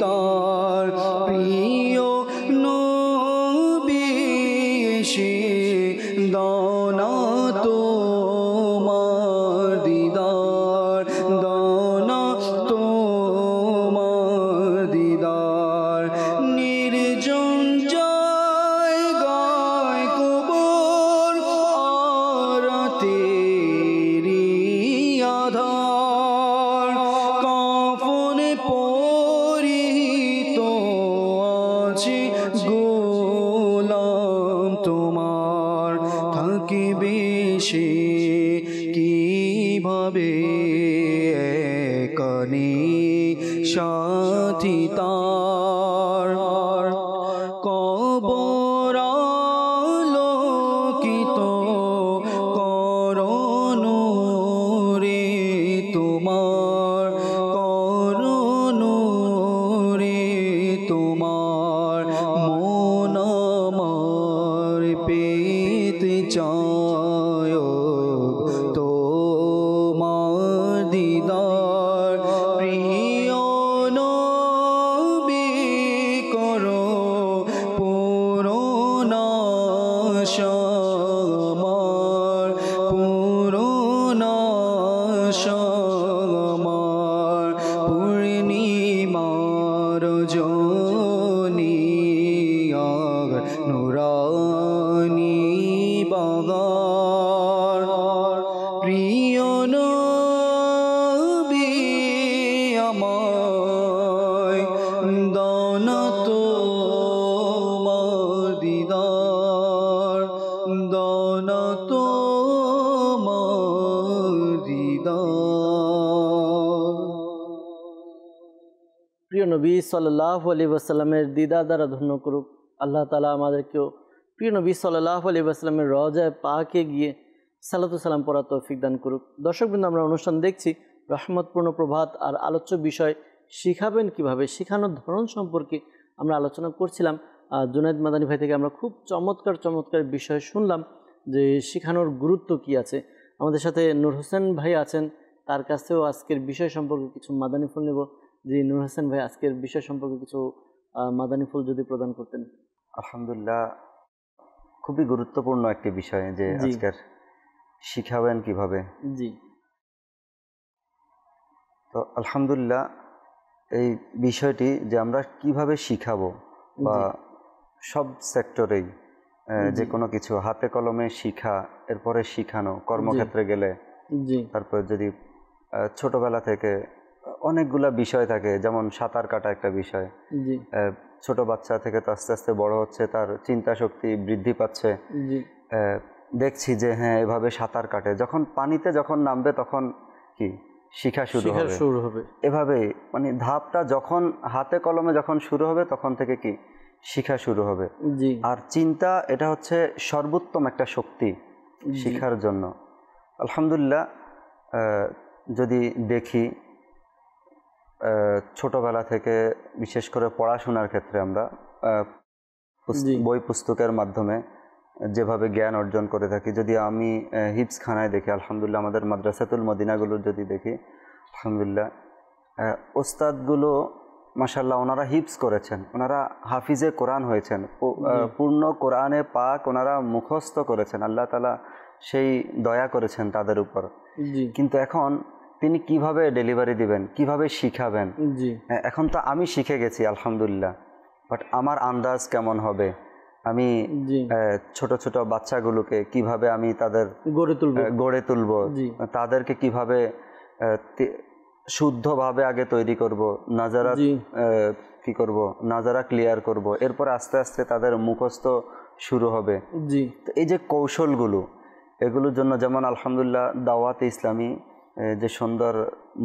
তার প্রিয় নবী সে দানা তোমার দিদার দানা তোমার দিদার নির্জন জায়গায় কবর আরতেরি আধার কাফনে পরিহিত আছে গোলাম তোমার থাকিবে সে কিভাবে কানে সাথী তার কবর আলোকিত করণ রে তোমার করণ রে তোমার মন আমার পেতে চায় তোমার দিদার প্রিয় নবী করো পুরনাশ আমার পুরনাশ আমার পূর্ণিমার জনি নুরানি বাগার প্রিয় নবী আমায় দানা তোমার দিদার দানা তোমার দিদার। প্রিয় নবী সাল্লাল্লাহু আলাইহি ওয়াসাল্লামের দিদার দ্বারা ধন্য করুক আল্লাহ তাআলা আমাদেরকেও প্রিয় নবী সাল্লাল্লাহু আলাইহি ওয়াসাল্লামের রওজায়ে পাকে গিয়ে সালাতু সালাম পড়ার তৌফিক দান করুক। দর্শকবৃন্দ, আমরা অনুষ্ঠান দেখছি রহমতপূর্ণ প্রভাত, আর আলোচ্য বিষয় শিখাবেন কিভাবে, শেখানোর ধরন সম্পর্কে আমরা আলোচনা করছিলাম। জুনায়েদ মাদানী ভাই থেকে আমরা খুব চমৎকার চমৎকার বিষয় শুনলাম যে শেখানোর গুরুত্ব কি আছে। আমাদের সাথে নূর হোসেন ভাই আছেন, তার কাছেও আজকের বিষয় সম্পর্কে কিছু মাদানী ফুল নেব। যে নূর হোসেন ভাই, আজকের বিষয় সম্পর্কে কিছু মাদানী ফুল যদি প্রদান করতেন। আলহামদুলিল্লাহ, খুবই গুরুত্বপূর্ণ একটি বিষয় যে আজকের শিখাবেন কিভাবে। জি, তো আলহামদুলিল্লাহ, এই বিষয়টি যে আমরা কিভাবে শিখাবো বা সব সেক্টরেই যে কোনো কিছু হাতে কলমে শিখা, এরপরে শিখানো, কর্মক্ষেত্রে গেলে, তারপর যদি ছোটবেলা থেকে অনেকগুলা বিষয় থাকে, যেমন সাঁতার কাটা একটা বিষয়। ছোট বাচ্চা থেকে তো আস্তে আস্তে বড় হচ্ছে, তার চিন্তা শক্তি বৃদ্ধি পাচ্ছে। দেখছি যে হ্যাঁ, এভাবে সাঁতার কাটে, যখন পানিতে যখন নামবে তখন কি শিখা শুরু হবে। এভাবে মানে ধাপটা যখন হাতে কলমে যখন শুরু হবে তখন থেকে কি শিখা শুরু হবে। আর চিন্তা, এটা হচ্ছে সর্বোত্তম একটা শক্তি শিখার জন্য। আলহামদুলিল্লাহ, যদি দেখি ছোটবেলা থেকে বিশেষ করে পড়াশোনার ক্ষেত্রে আমরা বই পুস্তকের মাধ্যমে যেভাবে জ্ঞান অর্জন করে থাকি, যদি আমি হিফজখানায় দেখি, আলহামদুলিল্লাহ আমাদের মাদ্রাসাতুল মদিনাগুলো যদি দেখি, আলহামদুলিল্লাহ ওস্তাদগুলো মাশাআল্লাহ ওনারা হিফজ করেছেন, ওনারা হাফিজে কোরআন হয়েছেন, পূর্ণ কোরআনে পাক ওনারা মুখস্থ করেছেন। আল্লাহ তাআলা সেই দয়া করেছেন তাদের উপর। কিন্তু এখন তিনি কিভাবে ডেলিভারি দিবেন, কিভাবে শিখাবেন? এখন তো আমি শিখে গেছি আলহামদুলিল্লাহ, বাট আমার আন্দাজ কেমন হবে, আমি জি। ছোট ছোট বাচ্চাগুলোকে কিভাবে আমি তাদের গড়ে তুলবো, জি। তাদেরকে কিভাবে শুদ্ধভাবে আগে তৈরি করব, নাজারা কি করব, নাজারা ক্লিয়ার করব, এরপর আস্তে আস্তে তাদের মুখস্থ শুরু হবে। জি। তো এই যে কৌশলগুলো, এগুলোর জন্য যেমন আলহামদুলিল্লাহ দাওয়াতে ইসলামী যে সুন্দর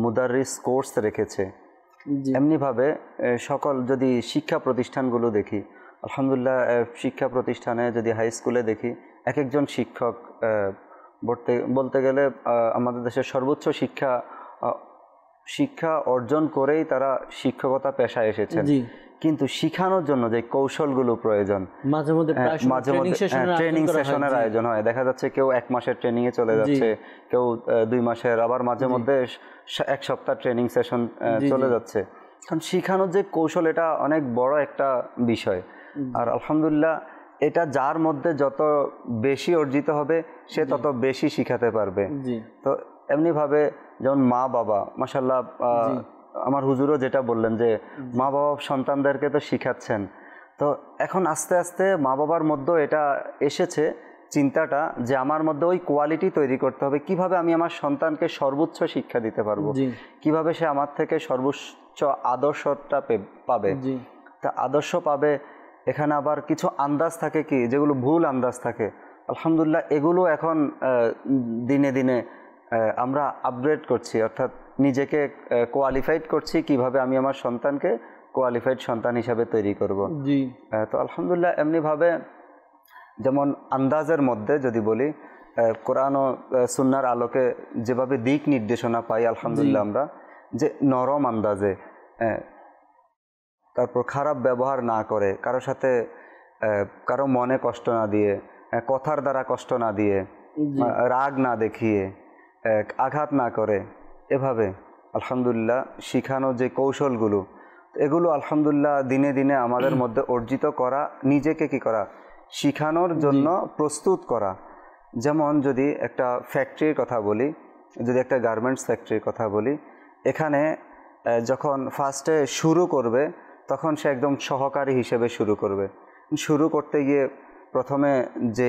মুদাররিস কোর্স রেখেছে, এমনিভাবে সকল যদি শিক্ষা প্রতিষ্ঠানগুলো দেখি, আলহামদুলিল্লাহ শিক্ষা প্রতিষ্ঠানে যদি হাই স্কুলে দেখি, এক একজন শিক্ষক বলতে গেলে আমাদের দেশের সর্বোচ্চ শিক্ষা অর্জন করেই তারা শিক্ষকতা পেশায় এসেছেন, কিন্তু শিখানোর জন্য যে কৌশলগুলো প্রয়োজন, মাঝে মধ্যে ট্রেনিং সেশনের আয়োজন হয়। দেখা যাচ্ছে কেউ 1 মাসের ট্রেনিংয়ে চলে যাচ্ছে, কেউ 2 মাসের, আবার মাঝে মধ্যে 1 সপ্তাহ ট্রেনিং সেশন চলে যাচ্ছে। কারণ শিখানোর যে কৌশল, এটা অনেক বড় একটা বিষয়। আর আলহামদুলিল্লাহ এটা যার মধ্যে যত বেশি অর্জিত হবে সে তত বেশি শিখাতে পারবে। তো এমনিভাবে যেমন মা বাবা, মাশাআল্লাহ আমার হুজুরও যেটা বললেন যে মা বাবা সন্তানদেরকে তো শিখাচ্ছেন, তো এখন আস্তে আস্তে মা বাবার মধ্যেও এটা এসেছে চিন্তাটা যে আমার মধ্যে ওই কোয়ালিটি তৈরি করতে হবে, কিভাবে আমি আমার সন্তানকে সর্বোচ্চ শিক্ষা দিতে পারবো, কিভাবে সে আমার থেকে সর্বোচ্চ আদর্শটা পাবে। তা আদর্শ পাবে, এখানে আবার কিছু আন্দাজ থাকে কি, যেগুলো ভুল আন্দাজ থাকে, আলহামদুলিল্লাহ এগুলো এখন দিনে দিনে আমরা আপগ্রেড করছি, অর্থাৎ নিজেকে কোয়ালিফাইড করছি কিভাবে আমি আমার সন্তানকে কোয়ালিফাইড সন্তান হিসাবে তৈরি করব। তো আলহামদুলিল্লাহ এমনিভাবে যেমন আন্দাজের মধ্যে যদি বলি, কোরআন ও সুন্নাহর আলোকে যেভাবে দিক নির্দেশনা পাই আলহামদুলিল্লাহ আমরা, যে নরম আন্দাজে, তারপর খারাপ ব্যবহার না করে, কারোর সাথে কারো মনে কষ্ট না দিয়ে, কথার দ্বারা কষ্ট না দিয়ে, রাগ না দেখিয়ে, আঘাত না করে, এভাবে আলহামদুলিল্লাহ শিখানো যে কৌশলগুলো, এগুলো আলহামদুলিল্লাহ দিনে দিনে আমাদের মধ্যে অর্জিত করা, নিজেকে কি করা, শিখানোর জন্য প্রস্তুত করা। যেমন যদি একটা ফ্যাক্টরির কথা বলি, যদি একটা গার্মেন্টস ফ্যাক্টরির কথা বলি, এখানে যখন ফার্স্টে শুরু করবে তখন সে একদম সহকারী হিসেবে শুরু করবে। শুরু করতে গিয়ে প্রথমে যে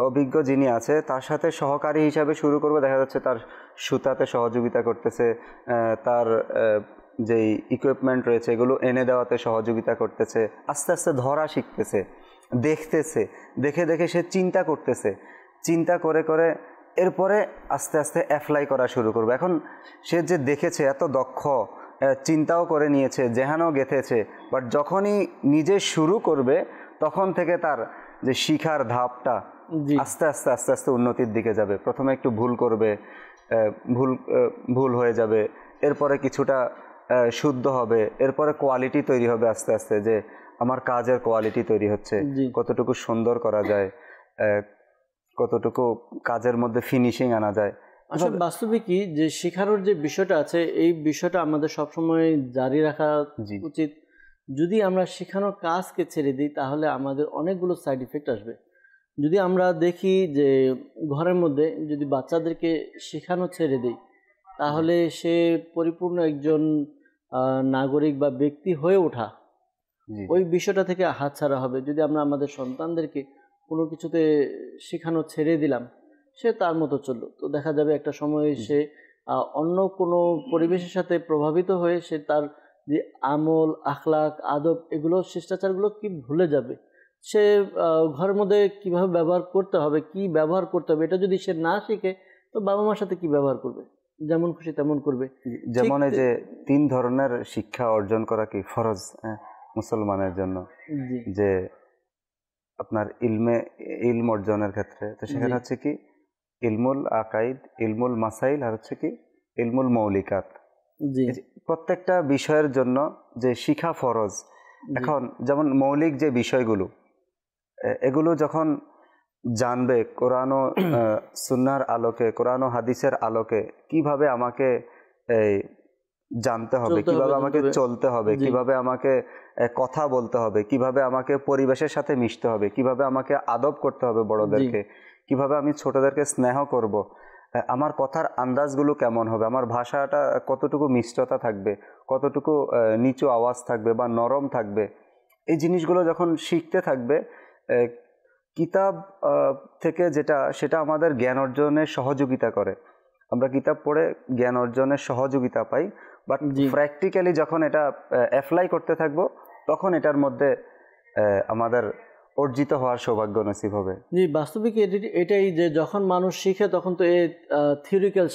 অভিজ্ঞ যিনি আছে তার সাথে সহকারী হিসাবে শুরু করবে, দেখা যাচ্ছে তার সুতাতে সহযোগিতা করতেছে, তার যেই ইকুইপমেন্ট রয়েছে এগুলো এনে দেওয়াতে সহযোগিতা করতেছে, আস্তে আস্তে ধরা শিখতেছে, দেখতেছে, দেখে দেখে সে চিন্তা করতেছে, চিন্তা করে করে এরপরে আস্তে আস্তে অ্যাপ্লাই করা শুরু করবে। এখন সে যে দেখেছে এত দক্ষ, চিন্তাও করে নিয়েছে, জেহানও গেঁথেছে, বাট যখনই নিজে শুরু করবে তখন থেকে তার যে শিখার ধাপটা আস্তে আস্তে আস্তে আস্তে উন্নতির দিকে যাবে। প্রথমে একটু ভুল করবে, ভুল হয়ে যাবে, এরপরে কিছুটা শুদ্ধ হবে, এরপরে কোয়ালিটি তৈরি হবে আস্তে আস্তে, যে আমার কাজের কোয়ালিটি তৈরি হচ্ছে, কতটুকু সুন্দর করা যায়, কতটুকু কাজের মধ্যে ফিনিশিং আনা যায়। আসলে বাস্তবে কি যে শেখানোর যে বিষয়টা আছে, এই বিষয়টা আমাদের সবসময় জারি রাখা উচিত। যদি আমরা শেখানোর কাজকে ছেড়ে দিই তাহলে আমাদের অনেকগুলো সাইড ইফেক্ট আসবে। যদি আমরা দেখি যে ঘরের মধ্যে যদি বাচ্চাদেরকে শেখানো ছেড়ে দিই তাহলে সে পরিপূর্ণ একজন নাগরিক বা ব্যক্তি হয়ে ওঠা, ওই বিষয়টা থেকে হাতছাড়া হবে। যদি আমরা আমাদের সন্তানদেরকে কোনো কিছুতে শেখানো ছেড়ে দিলাম, সে তার মতো চললো, তো দেখা যাবে একটা সময় সে অন্য কোনো পরিবেশের সাথে প্রভাবিত হয়ে সে তার যে আমল, আখলাক, আদব, এগুলো শিষ্টাচারগুলো কি ভুলে যাবে। সে ঘরের মধ্যে কিভাবে ব্যবহার করতে হবে, কি ব্যবহার করতে হবে, এটা যদি সে না শিখে তো বাবা মার সাথে কি ব্যবহার করবে, যেমন খুশি তেমন করবে। যেমন এই যে 3 ধরনের শিক্ষা অর্জন করা কি ফরজ মুসলমানের জন্য, যে আপনার ইলম অর্জনের ক্ষেত্রে, তো সেখানে হচ্ছে কি ইলমুল আকাইদ, ইলমুল মাসাইল, আর হচ্ছে কি ইলমুল মৌলিকাত। প্রত্যেকটা বিষয়ের জন্য যে শিখা ফরজ। এখন যেমন মৌলিক যে বিষয়গুলো, এগুলো যখন জানবে কোরআন ও সুন্নাহর আলোকে, কোরআন ও হাদিসের আলোকে, কিভাবে আমাকে জানতে হবে, কিভাবে আমাকে চলতে হবে, কিভাবে আমাকে কথা বলতে হবে, কিভাবে আমাকে পরিবেশের সাথে মিশতে হবে, কিভাবে আমাকে আদব করতে হবে বড়দেরকে, কিভাবে আমি ছোটদেরকে স্নেহ করব, আমার কথার আন্দাজগুলো কেমন হবে, আমার ভাষাটা কতটুকু মিষ্টতা থাকবে, কতটুকু নিচু আওয়াজ থাকবে বা নরম থাকবে, এই জিনিসগুলো যখন শিখতে থাকবে, কিতাব থেকে সেটা আমাদের জ্ঞান অর্জনের সহযোগিতা করে। আমরা কিতাব পড়ে জ্ঞান অর্জনের সহযোগিতা পাই, বাট প্র্যাকটিক্যালি যখন এটা অ্যাপ্লাই করতে থাকবো তখন এটার মধ্যে আমাদের অর্জিত হওয়ার সৌভাগ্য নসিব হবে। জি, বাস্তবিক এটাই যে যখন মানুষ শিখে তখন তো থিওরিক্যাল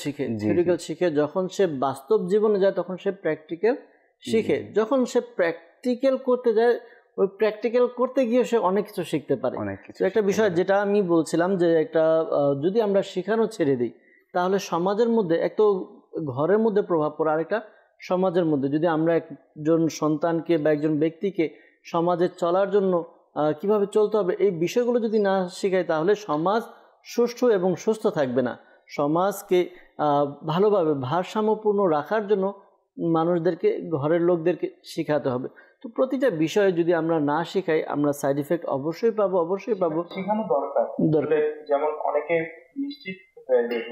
শিখে, যখন সে বাস্তব জীবনে যায় তখন সে প্র্যাকটিক্যাল শিখে। যখন সে প্র্যাকটিক্যাল করতে যায়, ওই প্র্যাকটিক্যাল করতে গিয়ে সে অনেক কিছু শিখতে পারে। একটা বিষয় যেটা আমি বলছিলাম যে একটা যদি আমরা শেখানো ছেড়ে দিই তাহলে সমাজের মধ্যে এক তো ঘরের মধ্যে প্রভাব পড়ে, আরেকটা সমাজের মধ্যে। যদি আমরা একজন সন্তানকে বা একজন ব্যক্তিকে সমাজে চলার জন্য কিভাবে চলতে হবে এই বিষয়গুলো যদি না শেখাই তাহলে সমাজ সুষ্ঠু এবং সুস্থ থাকবে না। সমাজকে ভালোভাবে ভারসাম্যপূর্ণ রাখার জন্য মানুষদেরকে, ঘরের লোকদেরকে শেখাতে হবে। তো প্রতিটা বিষয়ে যদি আমরা না শেখাই আমরা সাইড ইফেক্ট অবশ্যই পাবো। শেখানো দরকার। যেমন অনেকে নিশ্চিত হয়ে যায়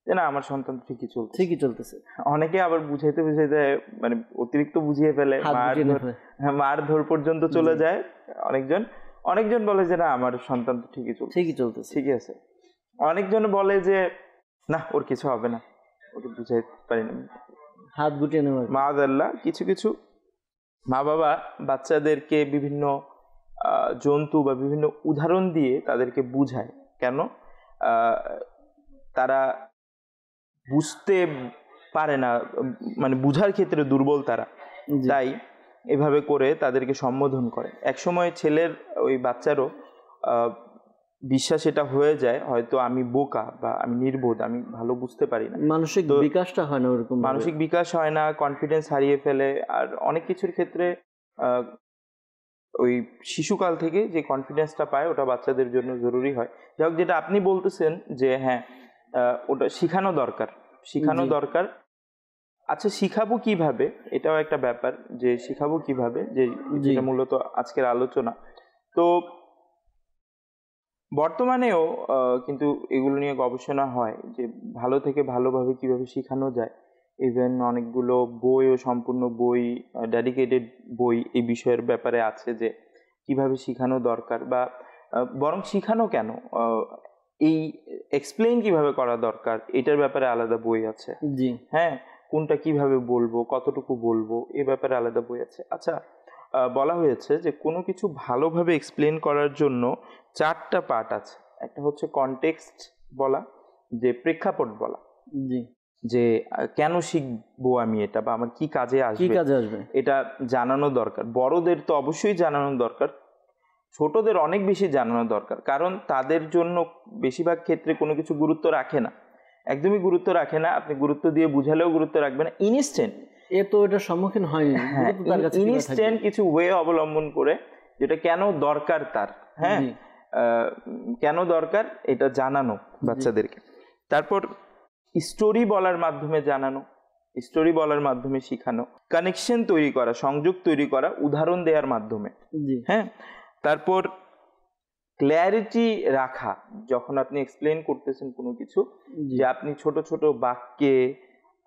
যে না আমার সন্তান ঠিকই চলতেছে, অনেকে আবার বুঝাইতে মানে অতিরিক্ত বুঝিয়ে ফেলে, মার ধর পর্যন্ত চলে যায়। অনেকজন বলে যে না আমার সন্তান তো ঠিকই চলতেছে, ঠিকই আছে। অনেকজন বলে যে না ওর কিছু হবে না, ওকে বুঝাইতে পারি না, হাত গুটিয়ে নেওয়া। মাআযাল্লাহ কিছু মা বাবা বাচ্চাদেরকে বিভিন্ন জন্তু বা বিভিন্ন উদাহরণ দিয়ে তাদেরকে বুঝায়। কেন? তারা বুঝতে পারে না, মানে বুঝার ক্ষেত্রে দুর্বল তারা, তাই এভাবে করে তাদেরকে সম্বোধন করে। একসময় ছেলের ওই বাচ্চারও বিশ্বাস এটা হয়ে যায় হয়তো আমি বোকা বা আমি নির্বোধ, আমি ভালো বুঝতে পারি না, মানসিক বিকাশটা হয় না, ওরকম মানসিক বিকাশ হয় না, কনফিডেন্স হারিয়ে ফেলে। আর অনেক কিছুর ক্ষেত্রে ওই শিশুকাল থেকে যে কনফিডেন্সটা পায় ওটা বাচ্চাদের জন্য জরুরি হয়। যাই হোক, যেটা আপনি বলতেছেন যে হ্যাঁ ওটা শিখানো দরকার। আচ্ছা, শিখাবো কিভাবে, এটাও একটা ব্যাপার যে শিখাবো কিভাবে, যেটা মূলত আজকের আলোচনা। তো বর্তমানেও কিন্তু এগুলো নিয়ে গবেষণা হয় যে ভালো থেকে ভালোভাবে কিভাবে শেখানো যায়। ইভেন অনেকগুলো বইও, সম্পূর্ণ বই, ডেডিকেটেড বই এই বিষয়ের ব্যাপারে আছে যে কিভাবে শেখানো দরকার, বা বরং শেখানো কেন, এই এক্সপ্লেইন কিভাবে করা দরকার এটার ব্যাপারে আলাদা বই আছে। হ্যাঁ, কোনটা কিভাবে বলবো, কতটুকু বলবো, এ ব্যাপারে আলাদা বই আছে। আচ্ছা, বলা হয়েছে যে কোনো কিছু ভালোভাবে এক্সপ্লেন করার জন্য 4টা পার্ট আছে। একটা হচ্ছে কনটেক্সট বলা, যে প্রেক্ষাপট বলা, যে কেন শিখবো আমি এটা, বা আমার কি কাজে আসবে এটা জানানো দরকার। বড়দের তো অবশ্যই জানানো দরকার, ছোটদের অনেক বেশি জানানো দরকার, কারণ তাদের জন্য বেশিরভাগ ক্ষেত্রে কোনো কিছু গুরুত্ব রাখে না, একদমই গুরুত্ব রাখে না। আপনি গুরুত্ব দিয়ে বুঝালেও গুরুত্ব রাখবে না। ইনস্ট্যান্ট এটার সম্মুখীন হয়নি, ইনস্ট্যান্ট কিছু ওয়ে অবলম্বন করে যেটা কেন দরকার তার, হ্যাঁ কেন দরকার এটা জানানো বাচ্চাদেরকে। তারপর স্টোরি বলার মাধ্যমে জানানো, স্টোরি বলার মাধ্যমে শিখানো, কানেকশন তৈরি করা, সংযোগ তৈরি করা উদাহরণ দেওয়ার মাধ্যমে। হ্যাঁ, তারপর ক্ল্যারিটি রাখা, যখন আপনি এক্সপ্লেন করতেছেন কোনো কিছু, যে আপনি ছোট ছোট বাক্যে,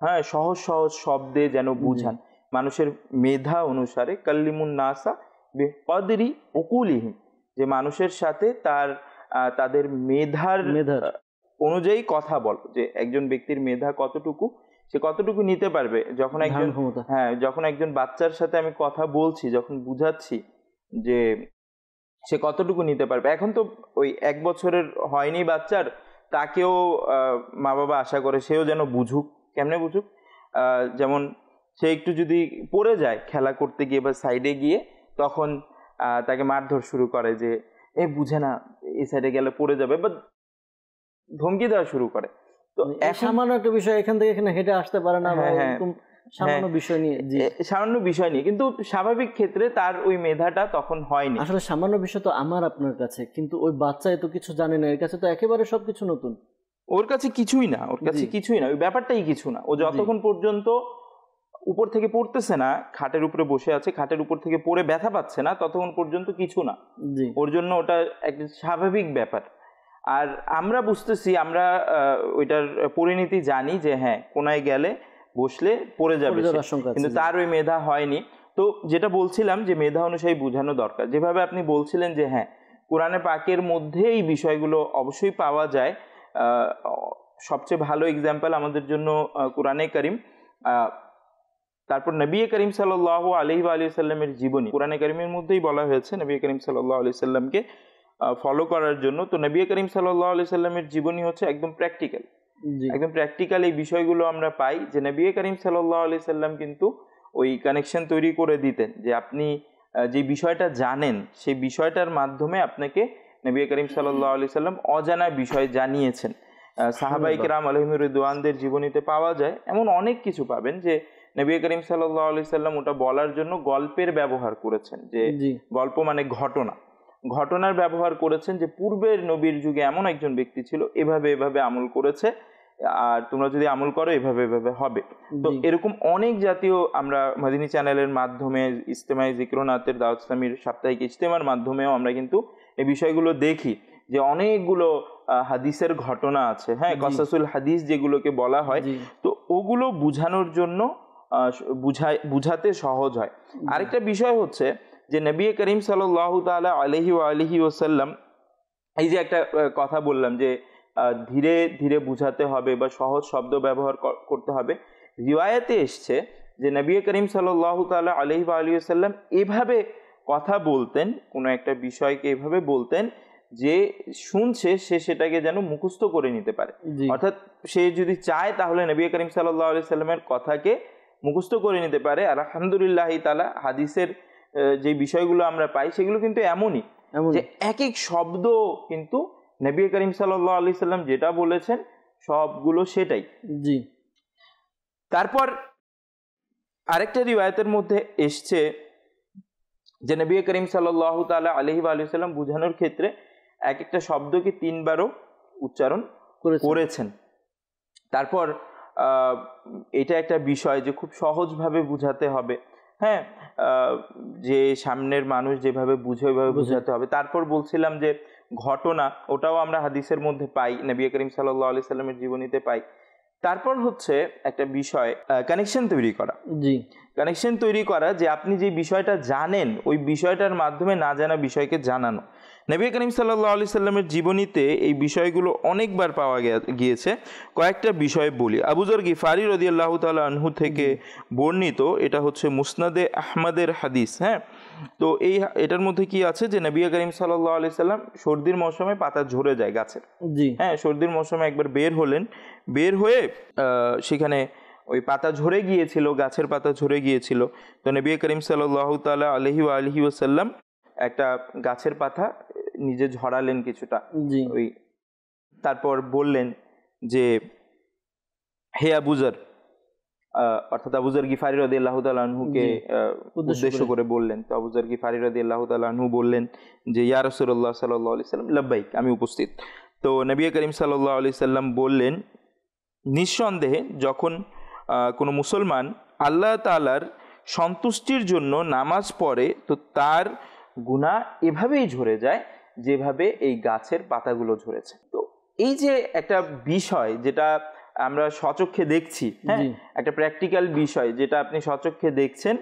হ্যাঁ সহজ সহজ শব্দে যেন বুঝান। মানুষের মেধা অনুসারে কাল্লিমুন নাসা বিকদরি উকুলিহিম, যে মানুষের সাথে তাদের মেধার অনুযায়ী কথা বল, যে একজন ব্যক্তির মেধা কতটুকু, সে কতটুকু নিতে পারবে। যখন একজন বাচ্চার সাথে আমি কথা বলছি, যখন বুঝাচ্ছি যে সে কতটুকু নিতে পারবে। এখন তো ওই 1 বছরের হয়নি বাচ্চার, তাকেও মা বাবা আশা করে সেও যেন বুঝুক। কেমনে বুঝুক? যেমন সে একটু যদি পড়ে যায় খেলা করতে গিয়ে বা সাইডে গিয়ে, তখন তাকে মারধর শুরু করে যে বুঝে না, এই সাইডে গেলে পড়ে যাবে, বা ধমকি দেওয়া শুরু করে। তো সামান্য একটা বিষয়, এখান থেকে এখানে হেঁটে আসতে পারে না, সামান্য বিষয় নিয়ে, কিন্তু স্বাভাবিক ক্ষেত্রে তার ওই মেধাটা তখন হয়নি। আসলে সামান্য বিষয় তো আমার আপনার কাছে, কিন্তু ওই বাচ্চা এত কিছু জানে না, এর কাছে তো একেবারে সবকিছু নতুন, ওর কাছে কিছুই না, ওই ব্যাপারটাই কিছু না। ও যতক্ষণ পর্যন্ত উপর থেকে পড়তেছে না, খাটের উপরে বসে আছে, খাটের উপর থেকে পড়ে ব্যথা পাচ্ছে না, ততক্ষণ পর্যন্ত কিছু না, ওর জন্য ওটা একটা স্বাভাবিক ব্যাপার। আর আমরা বুঝতেছি, আমরা ওইটার পরিণতি জানি যে হ্যাঁ কোনায় গেলে বসলে পড়ে যাবে, কিন্তু তার ওই মেধা হয়নি। তো যেটা বলছিলাম যে মেধা অনুযায়ী বোঝানো দরকার, যেভাবে আপনি বলছিলেন যে হ্যাঁ কোরআনে পাকের মধ্যে এই বিষয়গুলো অবশ্যই পাওয়া যায়। সবচেয়ে ভালো এক্সাম্পল আমাদের জন্য কোরআনে কারিম, তারপর নবী করিম সাল্লাল্লাহু আলাইহি ওয়া সাল্লামের জীবনী কোরআনে কারিমের মধ্যেই বলা হয়েছে নবী করিম সাল্লাল্লাহু আলাইহি সাল্লামকে ফলো করার জন্য। তো নবী করিম সাল্লাল্লাহু আলাইহি সাল্লামের জীবনী হচ্ছে একদম প্র্যাকটিক্যাল, একদম প্র্যাকটিক্যাল এই বিষয়গুলো আমরা পাই যে নবী করিম সাল্লাল্লাহু আলাইহি সাল্লাম কিন্তু ওই কানেকশন তৈরি করে দিতেন যে আপনি যে বিষয়টা জানেন সেই বিষয়টার মাধ্যমে আপনাকে নবী করিম সাল্লাল্লাহু আলাইহি সাল্লাম অজানা বিষয় জানিয়েছেন। সাহাবায়ে কেরাম আলাইহিম রিদওয়ানদের জীবনীতে পাওয়া যায়, এমন অনেক কিছু পাবেন যে নবী করিম সাল্লাল্লাহু আলাইহি সাল্লাম ওটা বলার জন্য গল্পের ব্যবহার করেছেন, যে গল্প মানে ঘটনার ব্যবহার করেছেন, যে পূর্বের নবীর যুগে এমন একজন ব্যক্তি ছিল, এভাবে এভাবে আমল করেছে, আর তোমরা যদি আমল করো এভাবে এভাবে হবে। তো এরকম অনেক জাতীয় আমরা মাদিনী চ্যানেলের মাধ্যমে, ইজতেমাই জিক্রনাথের দাওয়াত ইসলামীর সাপ্তাহিক ইজতেমার মাধ্যমেও আমরা কিন্তু এই বিষয়গুলো দেখি যে অনেকগুলো হাদিসের ঘটনা আছে, হ্যাঁ কসাসুল হাদিস যেগুলোকে বলা হয়, তো ওগুলো বুঝানোর জন্য বুঝাতে সহজ হয়। আরেকটা বিষয় হচ্ছে যে নবী করিম সাল্লাল্লাহু তাআলা আলাইহি ওয়াসাল্লাম, এই যে একটা কথা বললাম যে ধীরে ধীরে বুঝাতে হবে বা সহজ শব্দ ব্যবহার করতে হবে, রিওয়ায়াতে এসছে যে নবী করিম সাল্লাল্লাহু তাআলা আলাইহি ওয়াসাল্লাম এভাবে কথা বলতেন, কোনো একটা বিষয়কে এভাবে বলতেন যে শুনছে সে সেটাকে যেন মুখস্থ করে নিতে পারে। অর্থাৎ সে যদি চায় তাহলে নবী করিম সাল্লাল্লাহু আলাইহি সাল্লামের কথাকে মুখস্থ করে নিতে পারে। আর আলহামদুলিল্লাহ তাআলা হাদিসের যে বিষয়গুলো আমরা পাই সেগুলো কিন্তু এমনই যে এক এক শব্দ কিন্তু নবী করিম সাল্লাল্লাহু আলাইহি সাল্লাম যেটা বলেছেন সবগুলো সেটাই। তারপর আরেকটা রিওয়ায়াতের মধ্যে এসছে যে নবী করিম সাল্লাল্লাহু তাআলা আলাইহি ওয়া সাল্লাম বোঝানোর ক্ষেত্রে এক একটা শব্দকে 3 বারও উচ্চারণ করেছেন। তারপর এটা একটা বিষয় যে খুব সহজভাবে বুঝাতে হবে, হ্যাঁ যে সামনের মানুষ যেভাবে বুঝে ওইভাবে বুঝাতে হবে। তারপর বলছিলাম যে ঘটনা, ওটাও আমরা হাদিসের মধ্যে পাই, নবী করিম সাল্লাল্লাহু আলাইহি সাল্লামের জীবনীতে পাই। তারপর হচ্ছে একটা বিষয় কানেকশন তৈরি করা, কানেকশন তৈরি করা যে আপনি যে বিষয়টা জানেন ওই বিষয়টার মাধ্যমে না জানা বিষয়কে জানানো। নবী করিম সাল্লাল্লাহু আলাইহি সাল্লামের জীবনীতে এই বিষয়গুলো অনেকবার পাওয়া গিয়েছে। কয়েকটা বিষয় বলি। আবু যর গিফারি রাদিয়াল্লাহু তাআলা আনহু থেকে বর্ণিত, এটা হচ্ছে মুসনাদে আহমদের হাদিস, হ্যাঁ। তো এটার মধ্যে কি আছে যে নবী করিম সাল্লাল্লাহু আলাইহি সাল্লাম সর্দির মৌসুমে পাতা ঝরে যায় গাছের, হ্যাঁ সর্দির মৌসুমে একবার বের হয়ে সেখানে ওই পাতা ঝরে গিয়েছিল, গাছের পাতা ঝরে গিয়েছিল। তো নবী করিম সাল্লাল্লাহু তাআলা আলাইহি ওয়াসাল্লাম একটা গাছের পাতা নিজে ঝরালেন কিছুটা, ওই তারপর বললেন যে হে আবু যর, অর্থাৎ আবু যর গিফারি রাদিয়াল্লাহু তাআলা আনহুকে উদ্দেশ্য করে বললেন। তো আবু যর গিফারি রাদিয়াল্লাহু তাআলা আনহু বললেন যে ইয়া রাসূলুল্লাহ সাল্লাল্লাহু আলাইহি সাল্লাম লাব্বাইক, আমি উপস্থিত। তো নবী করিম সাল্লাল্লাহু আলাইহি সাল্লাম বললেন, নিঃসন্দেহে যখন কোনো মুসলমান আল্লাহ তাআলার সন্তুষ্টির জন্য নামাজ পড়ে তো তার গুনাহ এভাবেই ঝরে যায় যেভাবে এই গাছের পাতাগুলো ঝরেছে। তো এই যে একটা বিষয় যেটা আমরা স্বচক্ষে দেখছি, হ্যাঁ একটা প্র্যাকটিক্যাল বিষয় যেটা আপনি স্বচক্ষে দেখছেন,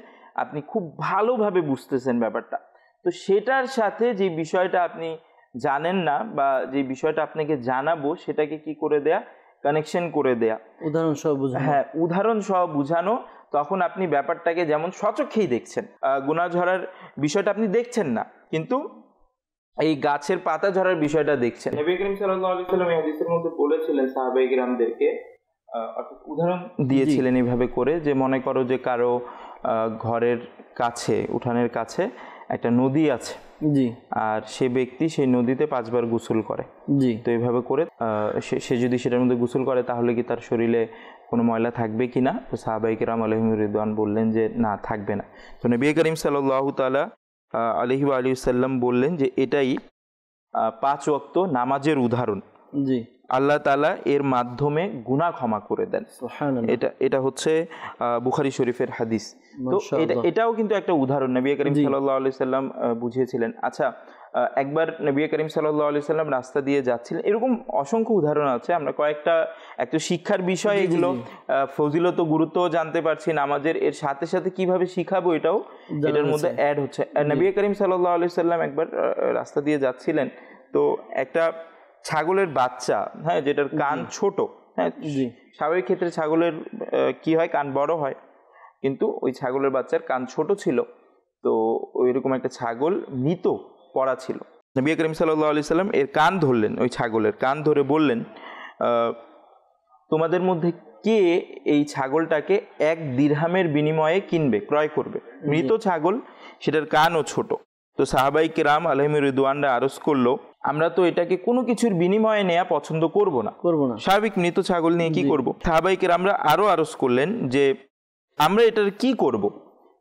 আপনি খুব ভালোভাবে বুঝতেছেন ব্যাপারটা। তো সেটার সাথে যে বিষয়টা আপনি জানেন না বা যে বিষয়টা আপনাকে জানাবো সেটাকে কি করে দেয়া, কানেকশন করে দেয়া, উদাহরণ সহ বোঝানো, হ্যাঁ উদাহরণ সহ বোঝানো। তখন আপনি ব্যাপারটাকে যেমন স্বচক্ষেই দেখছেন, গুনাহ ঝরার বিষয়টা আপনি দেখছেন না কিন্তু এই গাছের পাতা ঝরার বিষয়টা দেখছেন। নবী করিম সাল্লাল্লাহু আলাইহি ওয়াসাল্লাম এই হাদিসের মধ্যে বলেছিলেন সাহাবায়ে কিরামদেরকে, অর্থাৎ উদাহরণ দিয়েছিলেন এইভাবে করে যে মনে করো যে কারো ঘরের কাছে, উঠানের কাছে একটা নদী আছে, আর সে ব্যক্তি সেই নদীতে 5 বার গোসল করে, তো এইভাবে করে সে যদি সেটার মধ্যে গোসল করে তাহলে কি তার শরীরে কোনো ময়লা থাকবে কি না? তো সাহাবায়ে কিরাম আলাইহিম রিদওয়ান বললেন যে না, থাকবে না। তো নবী করিম সাল্লাল্লাহু তাআলা আলাইহি ওয়া সাল্লাম বললেন যে এটাই 5 ওয়াক্ত নামাজের উদাহরণ। আল্লাহ তাআলা এর মাধ্যমে গুনাহ ক্ষমা করে দেন। এটা হচ্ছে বুখারী শরীফের হাদিস। তো এটাও কিন্তু একটা উদাহরণ নবী করিম সাল্লাল্লাহু আলাইহি সাল্লাম বুঝিয়েছিলেন। আচ্ছা, একবার নবী করিম সাল্লাল্লাহু আলাইহি সাল্লাম রাস্তা দিয়ে যাচ্ছিলেন, এরকম অসংখ্য উদাহরণ আছে। আমরা কয়েকটা একটা শিক্ষার বিষয়, এগুলো ফজিলত ও গুরুত্ব জানতে পারছি নামাজের, এর সাথে সাথে কিভাবে শিখাবো এটাও এটার মধ্যে অ্যাড হচ্ছে। নবী করিম সাল্লাল্লাহু আলাইহি সাল্লাম একবার রাস্তা দিয়ে যাচ্ছিলেন, তো একটা ছাগলের বাচ্চা, হ্যাঁ, যেটার কান ছোট, হ্যাঁ, স্বাভাবিক ক্ষেত্রে ছাগলের কি হয়, কান বড় হয়, কিন্তু ওই ছাগলের বাচ্চার কান ছোট ছিল। তো ওইরকম একটা ছাগল মৃত পড়া ছিল। নবী করিম সাল্লাল্লাহু আলাইহি সাল্লাম এর কান ধরলেন, ওই ছাগলের কান ধরে বললেন, তোমাদের মধ্যে কে এই ছাগলটাকে 1 দিরহামের বিনিময়ে কিনবে, ক্রয় করবে? মৃত ছাগল, সেটার কানও ছোট। তো সাহাবাই কেরাম আলাইহিম রিদওয়ানরা আরজ করলো, আমরা তো এটাকে কোনো কিছুর বিনিময়ে নেওয়া পছন্দ করব না, স্বাভাবিক মৃত ছাগল নিয়ে কি করব। সাহাবাই কেরামরা আরো আরজ করলেন যে আমরা এটার কি করব।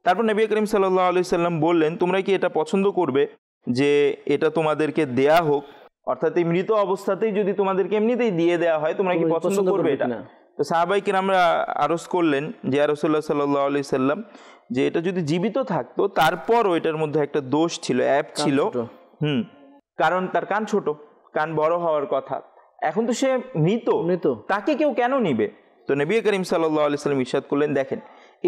তারপর নবী করিম সাল্লাল্লাহু আলাইহি সাল্লাম বললেন, তোমরা কি এটা পছন্দ করবে যে এটা তোমাদেরকে দেয়া হোক, অর্থাৎ এই মৃত অবস্থাতেই যদি তোমাদেরকে এমনিতেই দিয়ে দেওয়া হয়, তোমরা কি পছন্দ করবে এটা? তো সাহাবাই কেরামরা আরজ করলেন যে ইয়া রাসূলুল্লাহ সাল্লাল্লাহু আলাইহি সাল্লাম, যে এটা যদি জীবিত থাকতো তারপরও এটার মধ্যে একটা দোষ ছিল, অ্যাপ ছিল। কারণ তার কান ছোট, কান বড় হওয়ার কথা। এখন তো সে মৃত, তাকে কেউ কেন নিবে? তো নবী করিম সাল্লাল্লাহু আলাইহি সাল্লাম ইরশাদ করলেন, দেখেন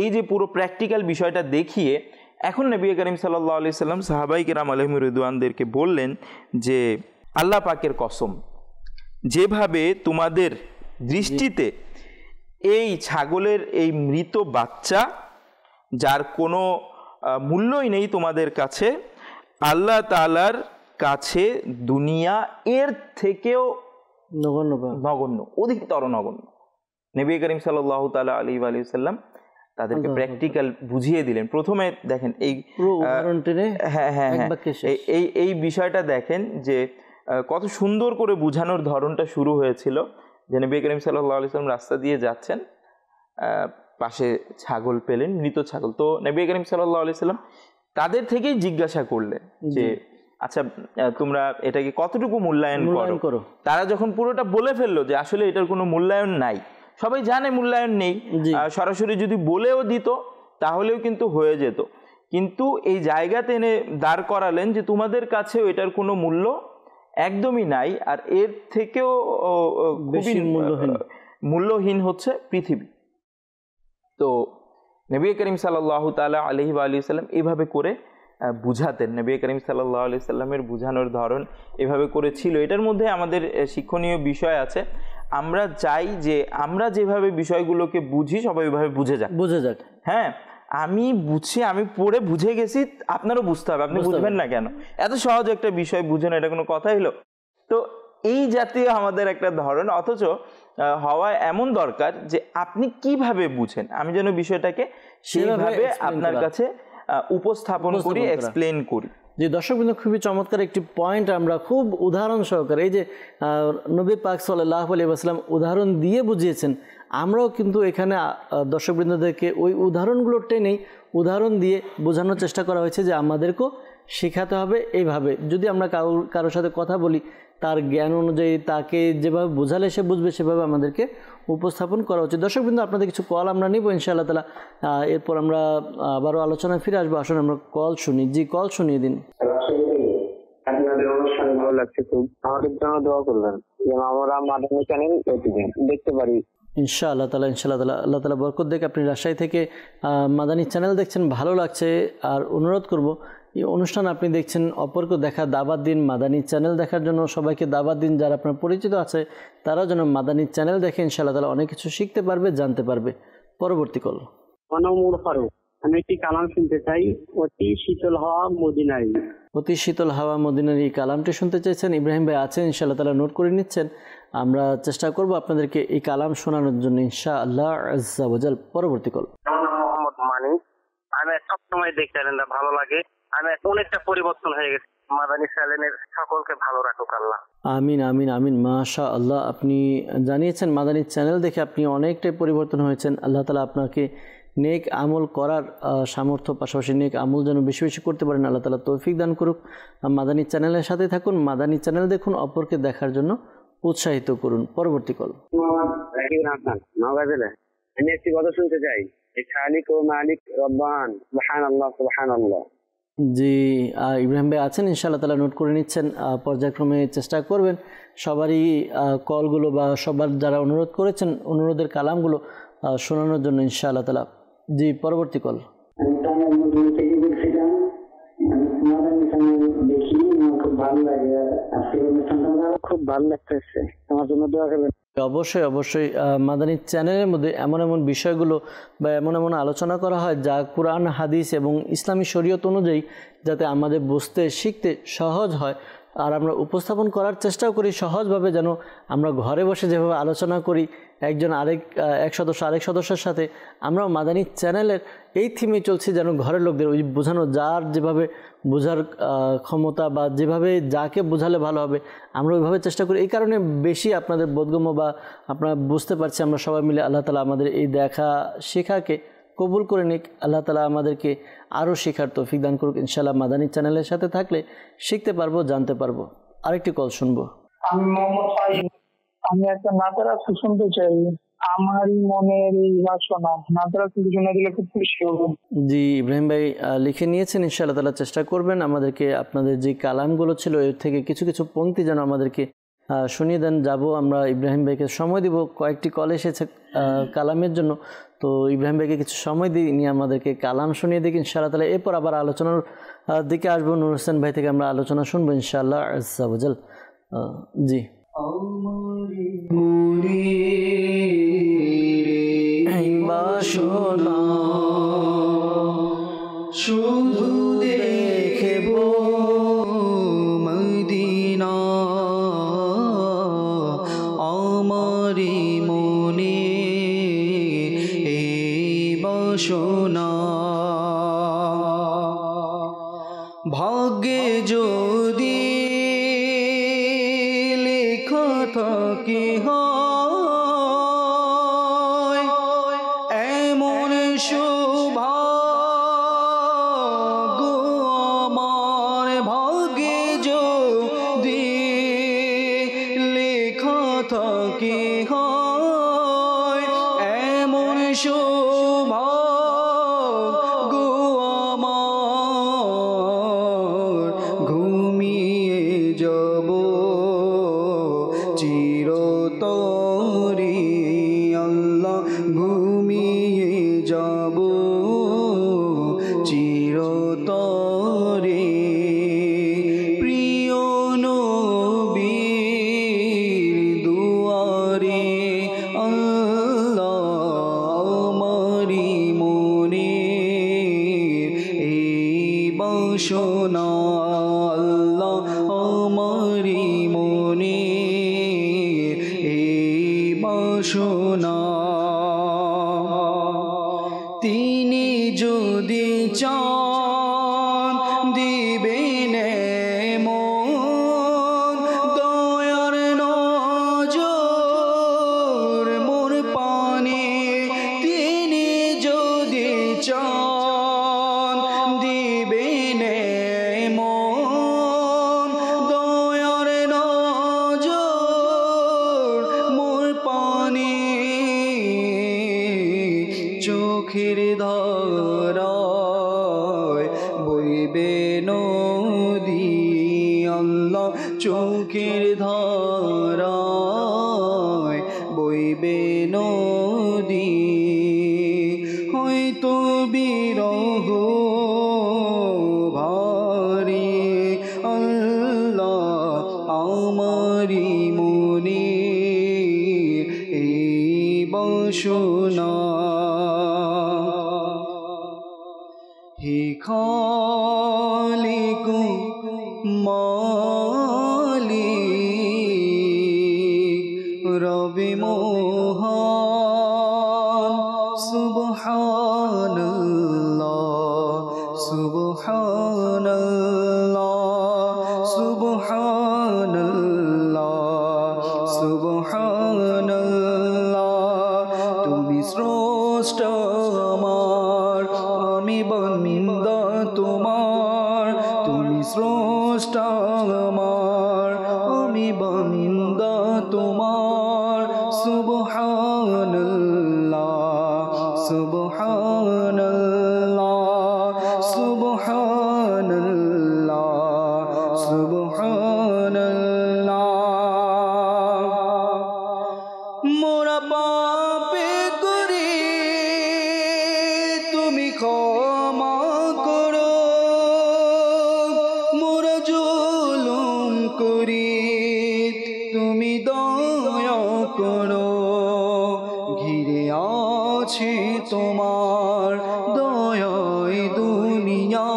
এই যে পুরো প্র্যাকটিক্যাল বিষয়টা দেখিয়ে এখন নবী করিম সাল্লাল্লাহু আলাইহি সাল্লাম সাহাবাই কেরাম আলাইহিম রিদওয়ানদেরকে বললেন যে আল্লাহ পাকের কসম, যেভাবে তোমাদের দৃষ্টিতে এই ছাগলের এই মৃত বাচ্চা, যার কোনো মূল্যই নেই তোমাদের কাছে, আল্লাহ তাআলার কাছে দুনিয়া এর থেকেও নগণ্য, অধিকতর নগণ্য। নবী করিম সাল্লাল্লাহু তাআলা আলাইহি ওয়া সাল্লাম তাদেরকে প্র্যাকটিক্যাল বুঝিয়ে দিলেন। প্রথমে দেখেন এই বিষয়টা দেখেন যে কত সুন্দর করে বুঝানোর ধরনটা শুরু হয়েছিল। যে নবী করিম সাল্লাল্লাহু আলাইহি ওয়াসাল্লাম রাস্তা দিয়ে যাচ্ছেন, পাশে ছাগল পেলেন, মৃত ছাগল। তো নবী করিম সাল্লাল্লাহু আলাইহি ওয়াসাল্লাম তাদের থেকেই জিজ্ঞাসা করলেন যে আচ্ছা তোমরা এটাকে কতটুকু মূল্যায়ন করো। তারা যখন পুরোটা বলে ফেললো যে আসলে এটার কোনো মূল্যায়ন নাই, সবাই জানে মূল্যায়ন নেই, সরাসরি যদি বলেও দিত তাহলেও কিন্তু হয়ে যেত, কিন্তু এই জায়গাতে এনে দাঁড় করালেন যে তোমাদের কাছেও এটার কোনো মূল্য একদমই নাই, আর এর থেকেও খুবই মূল্যহীন হচ্ছে পৃথিবী। তো নবী করিম সাল্লাল্লাহু তাআলা আলাইহি ওয়া সাল্লাম এইভাবে করে বুঝাতেন। নবী করিম সাল্লাল্লাহু আলাইহি সাল্লামের বুঝানোর ধরন এভাবে করে ছিল। এটার মধ্যে আমাদের শিক্ষণীয় বিষয় আছে। আমরা চাই যে আমরা যেভাবে বিষয়গুলোকে বুঝি সবাই ওইভাবে বুঝে যাক। হ্যাঁ, আমি বুঝছি, আমি পড়ে বুঝে গেছি, আপনারও বুঝতে হবে। আপনি বুঝবেন না কেন? এত সহজ একটা বিষয় বুঝে না, এটা কোনো কথা হলো? তো এই জাতীয় আমাদের একটা ধরন, অথচ হওয়া এমন দরকার যে আপনি কিভাবে বুঝেন, আমি যেন বিষয়টাকে সেইভাবে আপনার কাছে উপস্থাপন করি, এক্সপ্লেন করি। যে দর্শকবৃন্দ, খুবই চমৎকার একটি পয়েন্ট আমরা খুব উদাহরণ সহকারে, এই যে নবী পাক সাল্লাল্লাহু আলাইহি ওয়াসাল্লাম উদাহরণ দিয়ে বুঝিয়েছেন, আমরাও কিন্তু এখানে দর্শকবৃন্দদেরকে ওই উদাহরণগুলো টেনেই উদাহরণ দিয়ে বোঝানোর চেষ্টা করা হয়েছে যে আমাদেরকেও শেখাতে হবে এইভাবে। যদি আমরা কারোর সাথে কথা বলি, তার জ্ঞান অনুযায়ী তাকে যেভাবে বোঝালে সে বুঝবে সেভাবে আমাদেরকে উপস্থাপন করা উচিত। দর্শকবৃন্দ, আপনাদের কিছু কল আমরা নিব ইনশাআল্লাহ তাআলা, এরপর আমরা আবারও আলোচনায় ফিরে আসবো। আসুন আমরা কল শুনি। জি, কল শুনিয়ে দিন। আপনাদের অনুষ্ঠান ভালো লাগছে খুব, আমাদের জন্য দোয়া করবেন যেন আমরা মাদানী চ্যানেল প্রতিদিন দেখতে পারি ইনশাআল্লাহ তাআলা। আল্লাহ তাআলা বরকত দেখ। আপনি রাজশাহী থেকে মাদানী চ্যানেল দেখছেন, ভালো লাগছে। আর অনুরোধ করব, এই অনুষ্ঠান আপনি দেখছেন, অপরকে দেখা দাওয়াত দিন মাদানী চ্যানেল দেখার জন্য। সবাইকে দাওয়াত দিন, যারা আপনার পরিচিত আছে তারা যেন মাদানী চ্যানেল দেখে, ইনশাআল্লাহ তাআলা অনেক কিছু শিখতে পারবে, জানতে পারবে। পরবর্তী কল। মনোমুর ফারুক, আমি একটি কালাম শুনতে চাই, অতি শীতল হাওয়া মদিনারি। অতি শীতল হাওয়া মদিনারি কালামটি শুনতে চাইছেন। ইব্রাহিম ভাই আছেন, ইনশাআল্লাহ তাআলা নোট করে নিচ্ছেন। আমরা চেষ্টা করব আপনাদেরকে এই কালাম শোনানোর জন্য ইনশাআল্লাহ আজ্জা ওয়া জাল। পরবর্তী কল। মোহাম্মদ মানিক, আমি সবসময় দেখতে ভালো লাগে, আমি অনেকটা পরিবর্তন হয়ে গেছি। মাদানী চ্যানেলের সকলকে ভালো রাখুক আল্লাহ। আমিন আমিন আমিন, মাশাআল্লাহ। আপনি জানিয়েছেন মাদানী চ্যানেল দেখে আপনি অনেকটাই পরিবর্তন হয়েছেন। আল্লাহ তাআলা আপনাকে নেক আমল করার সামর্থ্য, পাশাপাশি নেক আমল যেন বেশি বেশি করতে পারেন, আল্লাহ তাআলা তৌফিক দান করুক। মাদানী চ্যানেলের সাথে থাকুন, মাদানী চ্যানেল দেখুন, অপরকে দেখার জন্য উৎসাহিত করুন। পরবর্তী কল। আমি একটি কথা শুনতে চাই, খালিক ও মালিক রব্বান সুবহানাল্লাহ সুবহানাল্লাহ। জি ইব্রাহিম ভাই আছেন, ইনশাআল্লাহ তাআলা নোট করে নিচ্ছেন, পর্যায়ক্রমে চেষ্টা করবেন সবারই কলগুলো বা সবার যারা অনুরোধ করেছেন অনুরোধের কালামগুলো শোনানোর জন্য ইনশাআল্লাহ তাআলা। জি পরবর্তী কল। খুব ভালো লাগতেছে, আমার জন্য দোয়া করবেন। অবশ্যই অবশ্যই মাদানী চ্যানেলের মধ্যে এমন এমন বিষয়গুলো বা এমন এমন আলোচনা করা হয় যা কোরআন হাদিস এবং ইসলামী শরীয়ত অনুযায়ী যাতে আমাদের বুঝতে শিখতে সহজ হয়, আর আমরা উপস্থাপন করার চেষ্টাও করি সহজভাবে, যেন আমরা ঘরে বসে যেভাবে আলোচনা করি একজন এক সদস্য আরেক সদস্যের সাথে, আমরাও মাদানী চ্যানেলের এই থিমে চলছি, যেন ঘরের লোকদের ওই বোঝানো যার যেভাবে বোঝার ক্ষমতা বা যেভাবে যাকে বোঝালে ভালো হবে আমরা ওইভাবে চেষ্টা করি। এই কারণে বেশি আপনাদের বোধগম্য বা আপনারা বুঝতে পারছি আমরা সবাই মিলে। আল্লাহ তাআলা আমাদের এই দেখা শেখাকে কবুল করে নিক, আল্লাহ তাআলা আমাদেরকে আরও শেখার তৌফিক দান করুক। ইনশাআল্লাহ মাদানী চ্যানেলের সাথে থাকলে শিখতে পারবো, জানতে পারবো। আরেকটি কল শুনবো। আমি মোহাম্মদ ফাহিম, আমি একটা নাতারা শুনতে চাই, আমারই মনের এই বাসনা, নাতারা শুনে দিলে খুব খুশি হব। জি ইব্রাহিম ভাই লিখে নিয়েছেন, ইনশাআল্লাহ তাআলা চেষ্টা করবেন আমাদেরকে আপনাদের যে কালামগুলো ছিল এর থেকে কিছু কিছু পংক্তি যেন আমাদেরকে শুনিয়ে দেন। যাবো আমরা ইব্রাহিম ভাইকে সময় দিব, কয়েকটি কল এসেছে কালামের জন্য, তো ইব্রাহিম ভাইকে কিছু সময় দিয়ে নিয়ে আমাদেরকে কালাম শুনিয়ে দিক ইনশাআল্লাহ তাআলা। এরপর আবার আলোচনার দিকে আসবো, নূর হোসেন ভাই থেকে আমরা আলোচনা শুনবো ইনশাআল্লাহ আজ্জা ওয়াজাল। জি বাসনা শুধু দেখব মদিনা, আমারি মনে এই বাসনা, ভাগ্যে যদি লেখা থাকে হয় এমন সৌভাগ্য আমার, ভাগ্যে যদি লেখা থাকে হয় এমন সৌভাগ্য আমার, ঘুমিয়ে যাব চিরতরে আল্লাহ, ঘুমিয়ে যাব চিরতরে, প্রিয় নবীর দুয়ারে আল্লাহ, আমারি মনে এই বাসনা আল্লাহ, আমারি মনে এই বাসনা, তিনি যদি চান দিবেন মন দয়ার নজর মোর পানে, তিনি যদি চান দিবেন মন দয়ার নজর মোর পানে, চোখের ধারায় বইবে নদী আল্লাহ, চোখের ধারায় বইবে নদী, হয়তো বিরহ ভারী আল্লাহ, আমারি মনে এই বাসনা, হে খালিক মালিক রবে মহান, সুবহানাল্লাহ সুবহানাল্লাহ সুবহানাল্লাহ সুবহানাল্লাহ, তুমি স্রষ্টা আমার, আমি বান্দা তোমার, তুমি স্রষ্টা আমার, আমি বান্দা তোমার সুবহানাল্লাহ সুবহানাল্লাহ সুবহানাল্লাহ সুবহানাল্লাহ মোরা পাপে করি তুমি ক্ষমা করো মোরা জুলুম করি তুমি দয়া করো ঘিরে আছে তোমার দয়ায় দুনিয়া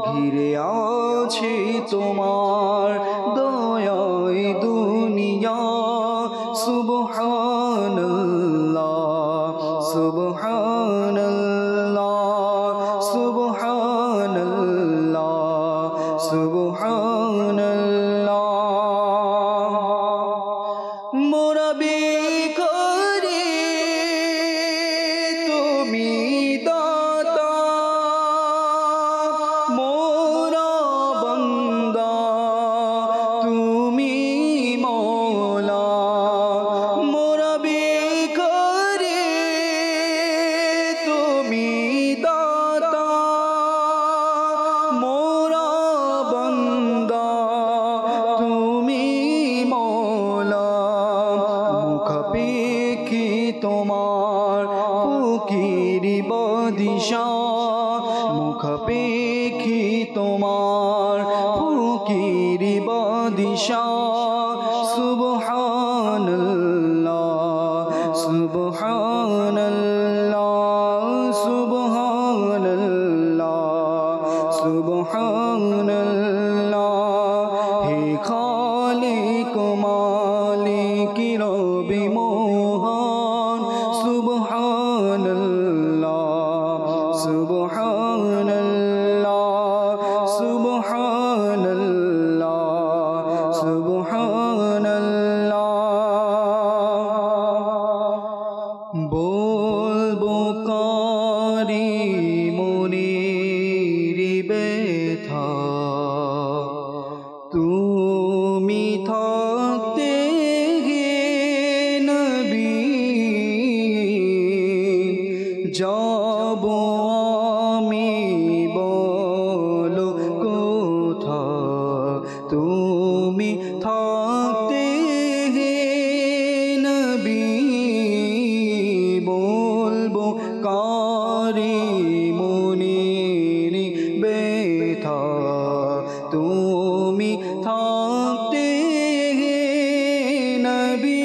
ঘিরে আছে তোমার দয়ায় দুনিয়া সুবহানাল্লাহ সুবহানাল্লাহ সুবহানাল্লাহ সুবহানাল্লাহ মোরা ভিখারি তুমি দাতা মোরা বান্দা তুমি মওলা মোরা ভিখারি তুমি দাতা মোরা বান্দা তুমি মওলা মুখাপেক্ষী তোমার ফকির বাদিশা মুখাপেক্ষী তোমার ফকির বাদিশা সুবহানাল্লাহ সুবহানাল্লাহ সুবহানাল্লাহ সুবহানাল্লাহ হে খালিক মালিক রবি মোহন সুবহানাল্লাহ সুবহানাল্লাহ সুবহানাল্লাহ সুবহানাল্লাহ বলবো কারি মনির ব্যথা তুমি থাকতে হে নবী যাব আমি বলো কোথা তুমি থাকতে হে নবী বলবো কারি মনির ব্যথা তুমি থাকতে হে নবী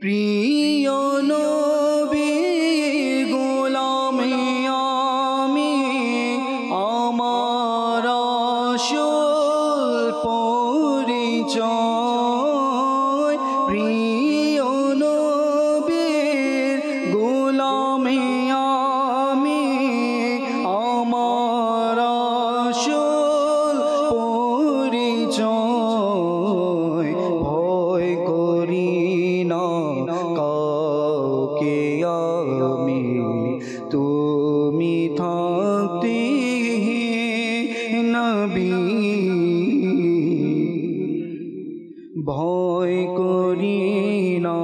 প্রিয় নবীর গোলামে আমি আমার আসল পরিচয় প্রিয় নবীর গোলামে আমি আমার আসল পরিচয় ভয় করি না কাউকে আমি তুমি থাকতে নবী ভয় করি না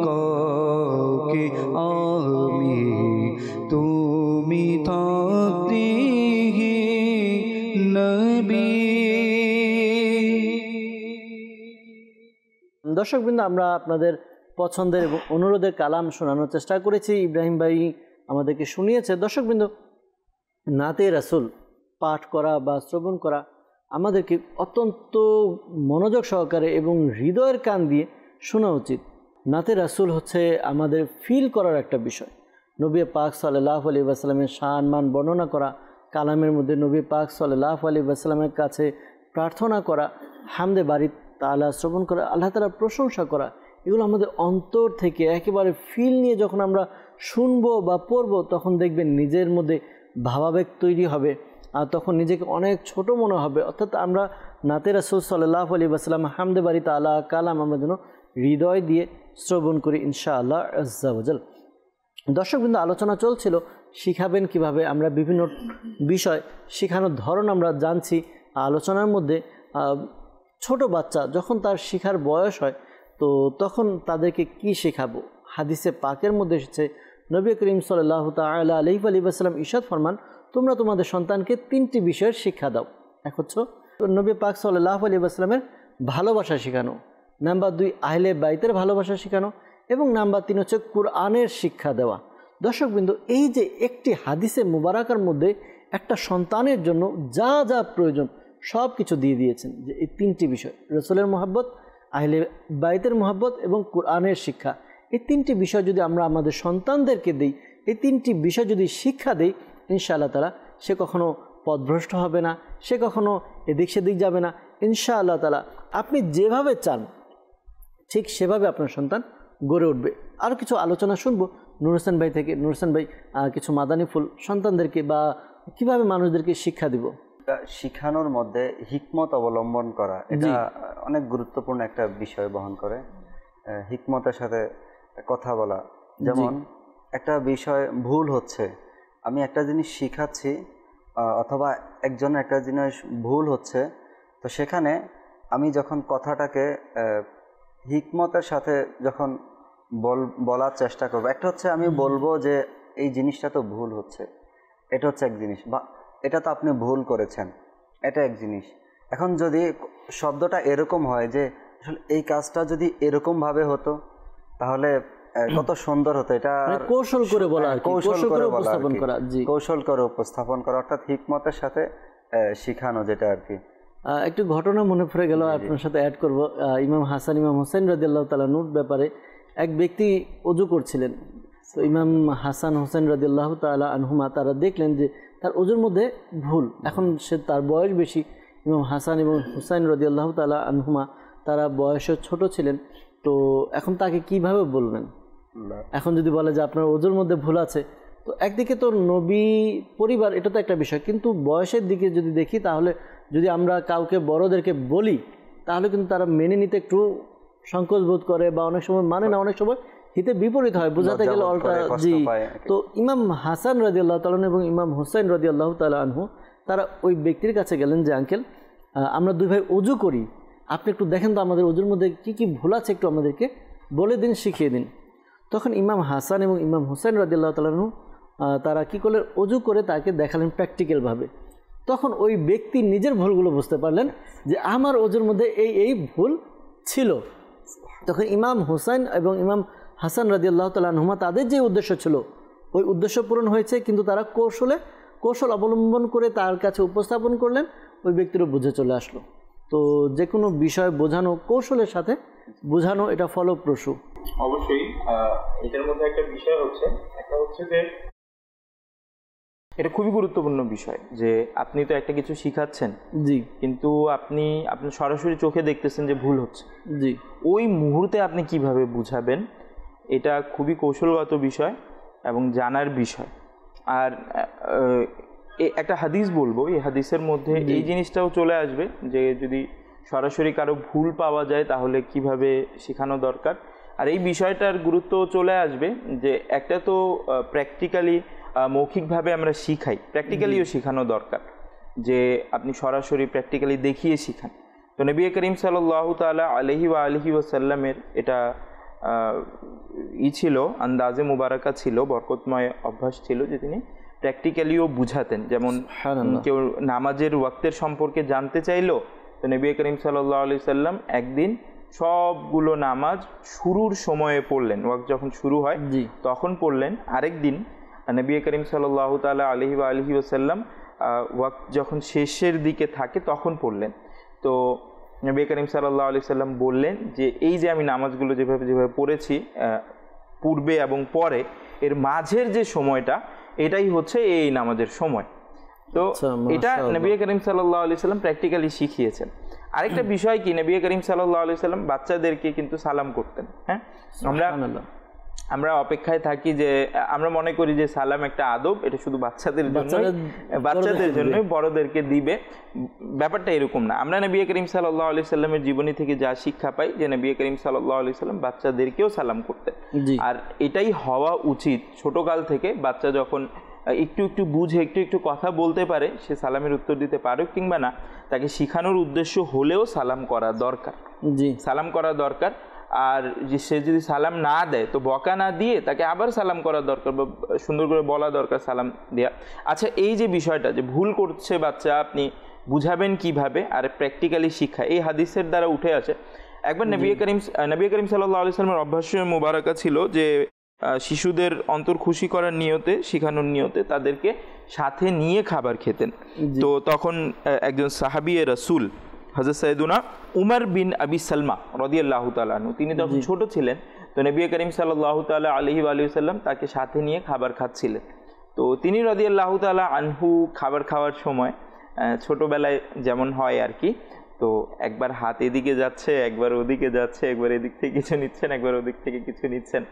কাউকে আমি তুমি থাকতে নবী দর্শকবৃন্দ, আমরা আপনাদের পছন্দের এবং অনুরোধের কালাম শোনানোর চেষ্টা করেছি। ইব্রাহিম ভাই আমাদেরকে শুনিয়েছে। দর্শকবৃন্দ, নাতে রাসূল পাঠ করা বা শ্রবণ করা আমাদেরকে অত্যন্ত মনোযোগ সহকারে এবং হৃদয়ের কান দিয়ে শোনা উচিত। নাতে রাসূল হচ্ছে আমাদের ফিল করার একটা বিষয়। নবী পাক সাল্লাল্লাহু আলাইহি ওয়াসাল্লামের শান মান বর্ণনা করা, কালামের মধ্যে নবী পাক সাল্লাল্লাহু আলাইহি ওয়াসাল্লামের কাছে প্রার্থনা করা, হামদে বারি তাআলা শ্রবণ করা, আল্লাহ তাআলার প্রশংসা করা, এগুলো আমাদের অন্তর থেকে একেবারে ফিল নিয়ে যখন আমরা শুনবো বা পড়বো, তখন দেখবেন নিজের মধ্যে ভাবাবেগ তৈরি হবে, আর তখন নিজেকে অনেক ছোট মনে হবে। অর্থাৎ আমরা নাতে রাসূল সাল্লাল্লাহু আলাইহি ওয়াসাল্লাম হামদে বারি তাআলা কালাম আমরা যেন হৃদয় দিয়ে শ্রবণ করি ইনশাআল্লাহ আজ্জা ওয়াজাল। দর্শকবৃন্দ, আলোচনা চলছিল শিখাবেন কিভাবে। আমরা বিভিন্ন বিষয় শেখানোর ধরন আমরা জানছি। আলোচনার মধ্যে ছোট বাচ্চা যখন তার শিখার বয়স হয় তো তখন তাদেরকে কি শেখাবো। হাদিসে পাকের মধ্যে এসেছে নবী করিম সাল্লাল্লাহু তাআলা আলাইহি ওয়া সাল্লাম ইরশাদ ফরমান, তোমরা তোমাদের সন্তানকে 3টি বিষয়ের শিক্ষা দাও। এক হচ্ছে নবী পাক সাল্লাল্লাহু আলাইহি ওয়া সাল্লামের ভালোবাসা শেখানো, নাম্বার 2 আহলে বাইতের ভালোবাসা শেখানো, এবং নাম্বার 3 হচ্ছে কোরআনের শিক্ষা দেওয়া। দর্শকবৃন্দ, এই যে একটি হাদিসে মুবারাকার মধ্যে একটা সন্তানের জন্য যা যা প্রয়োজন সব কিছু দিয়ে দিয়েছেন, যে এই 3টি বিষয় রাসূলের মহব্বত, আহলে বাইতের মহব্বত এবং কোরআনের শিক্ষা। এই 3টি বিষয় যদি আমরা আমাদের সন্তানদেরকে দিই, এই 3টি বিষয় যদি শিক্ষা দেই, ইনশাআল্লাহ তাআলা সে কখনো পথভ্রষ্ট হবে না, সে কখনো এদিক সেদিক যাবে না। ইনশাআল্লাহ তাআলা আপনি যেভাবে চান ঠিক সেভাবে আপনার সন্তান গড়ে উঠবে। আরও কিছু আলোচনা শুনবো নূর হোসেন ভাই থেকে। নূর হোসেন ভাই, কিছু মাদানী ফুল সন্তানদেরকে বা কিভাবে মানুষদেরকে শিক্ষা দিব? শিখানোর মধ্যে হিকমত অবলম্বন করা এটা অনেক গুরুত্বপূর্ণ একটা বিষয় বহন করে। হিকমতের সাথে কথা বলা, যেমন একটা বিষয় ভুল হচ্ছে, আমি একটা জিনিস শিখাচ্ছি অথবা একজনের একটা জিনিস ভুল হচ্ছে, তো সেখানে আমি যখন কথাটাকে হিকমতের সাথে যখন বলার চেষ্টা করবো, একটা হচ্ছে আমি বলবো যে এই জিনিসটা তো ভুল হচ্ছে, এটা হচ্ছে এক জিনিস, বা এটা তো আপনি ভুল করেছেন, এটা এক জিনিস। এখন যদি শব্দটা এরকম হয় যে আসলে এই কাজটা যদি এরকমভাবে হতো তাহলে কত সুন্দর হতো, এটা কৌশল করে বলা, কৌশল করে উপস্থাপন করা, কৌশল করে উপস্থাপন করা, অর্থাৎ হিকমতের সাথে শিখানো, যেটা আর কি। একটু ঘটনা মনে পড়ে গেল, আপনার সাথে অ্যাড করব। ইমাম হাসান ইমাম হোসেন রাদিয়াল্লাহু তাআলা নূর ব্যাপারে এক ব্যক্তি ওযু করছিলেন, তো ইমাম হাসান হোসেন রাদিয়াল্লাহু তাআলা আনহুমা তারা দেখলেন যে তার ওযুর মধ্যে ভুল। এখন সে তার বয়স বেশি, ইমাম হাসান এবং হুসাইন রাদিয়াল্লাহু তাআলা আনহুমা তারা বয়সে ছোট ছিলেন, তো এখন তাকে কিভাবে বলবেন? এখন যদি বলে যে আপনার ওযুর মধ্যে ভুল আছে, তো একদিকে তো নবী পরিবার, এটা তো একটা বিষয়, কিন্তু বয়সের দিকে যদি দেখি তাহলে যদি আমরা কাউকে বড়দেরকে বলি তাহলে কিন্তু তারা মেনে নিতে একটু সংকোচ বোধ করে বা অনেক সময় মানে না, অনেক সময় হিতে বিপরীত হয়, বোঝাতে গেলে অল্টা। জি, তো ইমাম হাসান রাদিয়াল্লাহু তাআলা এবং ইমাম হুসাইন রাদিয়াল্লাহু তাআলা আনহু তারা ওই ব্যক্তির কাছে গেলেন যে আঙ্কেল, আমরা দুই ভাই ওযু করি, আপনি একটু দেখেন তো আমাদের ওযুর মধ্যে কি কি ভুল আছে, একটু আমাদেরকে বলে দিন, শিখিয়ে দিন। তখন ইমাম হাসান এবং ইমাম হুসাইন রাদিয়াল্লাহু তাআলা আনহু তারা কী করলেন, ওযু করে তাকে দেখালেন প্র্যাকটিক্যালভাবে। তখন ওই ব্যক্তি নিজের ভুলগুলো বুঝতে পারলেন যে আমার ওযুর মধ্যে এই এই ভুল ছিল। তখন ইমাম হুসাইন এবং ইমাম হাসান রাদিয়াল্লাহু তাআলা আনহুমা তাদের যে উদ্দেশ্য ছিল ওই উদ্দেশ্য পূরণ হয়েছে, কিন্তু তারা কৌশল অবলম্বন করে তার কাছে উপস্থাপন করলেন, ওই ব্যক্তিরও বুঝে চলে আসলো। তো যে কোনো বিষয় বোঝানো কৌশলের সাথে বোঝানো, এটা ফলপ্রসূ। অবশ্যই এটার মধ্যে একটা বিষয় হচ্ছে, একটা হচ্ছে যে এটা খুবই গুরুত্বপূর্ণ বিষয় যে আপনি তো একটা কিছু শিখাচ্ছেন, জি, কিন্তু আপনি সরাসরি চোখে দেখতেছেন যে ভুল হচ্ছে, জি, ওই মুহূর্তে আপনি কিভাবে বুঝাবেন, এটা খুবই কৌশলগত বিষয় এবং জানার বিষয়। আর একটা হাদিস বলবো, এই হাদিসের মধ্যে এই জিনিসটাও চলে আসবে যে যদি সরাসরি কারো ভুল পাওয়া যায় তাহলে কিভাবে শেখানো দরকার। আর এই বিষয়টার গুরুত্ব চলে আসবে যে একটা তো প্র্যাকটিক্যালি মৌখিকভাবে আমরা শিখাই, প্র্যাকটিক্যালিও শেখানো দরকার, যে আপনি সরাসরি প্র্যাকটিক্যালি দেখিয়ে শিখান। তো নবী করিম সাল্লাল্লাহু তাআলা আলাইহি ওয়াসাল্লামের এটা ছিল, আন্দাজে মুবারাকা ছিল, বরকতময় অভ্যাস ছিল যে তিনি প্র্যাকটিক্যালিও বুঝাতেন। যেমন কেউ নামাজের ওয়াক্তের সম্পর্কে জানতে চাইলো, তো নবী করিম সাল্লাল্লাহু আলাইহি সাল্লাম একদিন সবগুলো নামাজ শুরুর সময়ে পড়লেন, ওয়াক্ত যখন শুরু হয় তখন পড়লেন। আরেক দিন নবী করিম সাল্লাল্লাহু তাআলা আলাইহি ওয়াসাল্লাম ওয়াক্ত যখন শেষের দিকে থাকে তখন পড়লেন। তো নবী করিম সাল্লাল্লাহু আলাইহি সাল্লাম বললেন যে এই যে আমি নামাজগুলো যেভাবে পড়েছি পূর্বে এবং পরে, এর মাঝের যে সময়টা এটাই হচ্ছে এই নামাজের সময়। তো এটা নবী করিম সাল্লাল্লাহু আলাইহি সাল্লাম প্র্যাকটিক্যালি শিখিয়েছেন। আরেকটা বিষয় কি, নবী করিম সাল্লাল্লাহু আলাইহি সাল্লাম বাচ্চাদেরকে কিন্তু সালাম করতেন। হ্যাঁ, আমরা অপেক্ষায় থাকি যে আমরা মনে করি যে সালাম একটা আদব, এটা শুধু বাচ্চাদের জন্য, বড়দেরকে দিবে, ব্যাপারটা এরকম না। আমরা নবী করিম সাল্লাল্লাহু আলাইহি সাল্লামের জীবনী থেকে যা শিক্ষা পাই যে নবী করিম সাল্লাল্লাহু আলাইহি সাল্লাম বাচ্চাদেরকেও সালাম করতেন। আর এটাই হওয়া উচিত ছোটকাল থেকে। বাচ্চা যখন একটু একটু বুঝে একটু একটু কথা বলতে পারে, সে সালামের উত্তর দিতে পারুক কিংবা না, তাকে শেখানোর উদ্দেশ্য হলেও সালাম করা দরকার। জি, সালাম করা দরকার। আর যে সে যদি সালাম না দেয় তো বকা না দিয়ে তাকে আবার সালাম করা দরকার, বা সুন্দর করে বলা দরকার সালাম দেয়া। আচ্ছা, এই যে বিষয়টা যে ভুল করছে বাচ্চা, আপনি বুঝাবেন কিভাবে, আর প্র্যাকটিক্যালি শিক্ষা, এই হাদিসের দ্বারা উঠে আসে। একবার নবী করিম সাল্লাল্লাহু আলাইহি ওয়াসাল্লামের অভ্যাস মুবারাকা ছিল যে শিশুদের অন্তর খুশি করার নিয়তে, শেখানোর নিয়তে তাদেরকে সাথে নিয়ে খাবার খেতেন। তো তখন একজন সাহাবিয়ে রাসূল হযরত সাইয়েদুনা উমর বিন আবি সালমা রাদিয়াল্লাহু তাআলা আনহু, তিনি তখন ছোট ছিলেন। তো নবী করিম সাল্লাল্লাহু তাআলা আলাইহি ওয়া সাল্লাম তাকে সাথে নিয়ে খাবার খাচ্ছিলেন। তো তিনি রাদিয়াল্লাহু তাআলা আনহু খাবার খাওয়ার সময় ছোটবেলায় যেমন হয় আর কি, তো একবার হাত এদিকে যাচ্ছে, একবার ওদিকে যাচ্ছে, একবার এদিক থেকে কিছু নিচ্ছেন, একবার ওদিক থেকে কিছু নিচ্ছেন।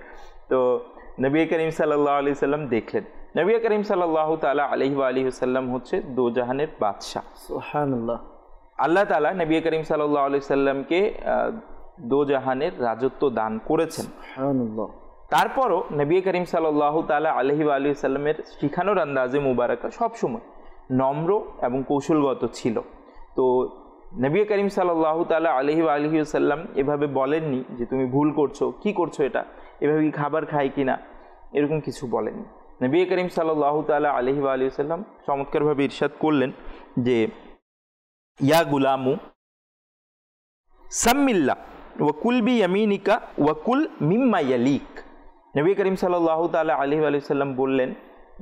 তো নবী করিম সাল্লাল্লাহু আলাইহি সাল্লাম দেখলেন। নবী করিম সাল্লাল্লাহু তাআলা আলাইহি ওয়া সাল্লাম হচ্ছে দো জাহানের বাদশাহ। সুবহানাল্লাহ। আল্লাহ তাআলা নবী করিম সাল্লাল্লাহু আলাইহি সাল্লামকে দো জাহানের রাজত্ব দান করেছেন। সুবহানাল্লাহ। তারপরও নবী করিম সাল্লাল্লাহু তাআলা আলাইহি ওয়া সাল্লামের শিখানোর আন্দাজে মুবারাকা সবসময় নম্র এবং কৌশলগত ছিল। তো নবী করিম সাল্লাল্লাহু তাআলা আলাইহি ওয়া সাল্লাম এভাবে বলেননি যে তুমি ভুল করছো, কি করছো এটা, এভাবে কি খাবার খায় কিনা, এরকম কিছু বলেননি। নবী করিম সাল্লাল্লাহু তাআলা আলাইহি ওয়া সাল্লাম চমৎকারভাবে ইরশাদ করলেন যে ইয়া গুলামু সাম্মিল্লাহ ওয়া কুল বি ইয়ামিনিকা ওয়া কুল মিম্মা ইয়ালিক। নবী করিম সাল্লাল্লাহু তাআলা আলাইহি ওয়া সাল্লাম বললেন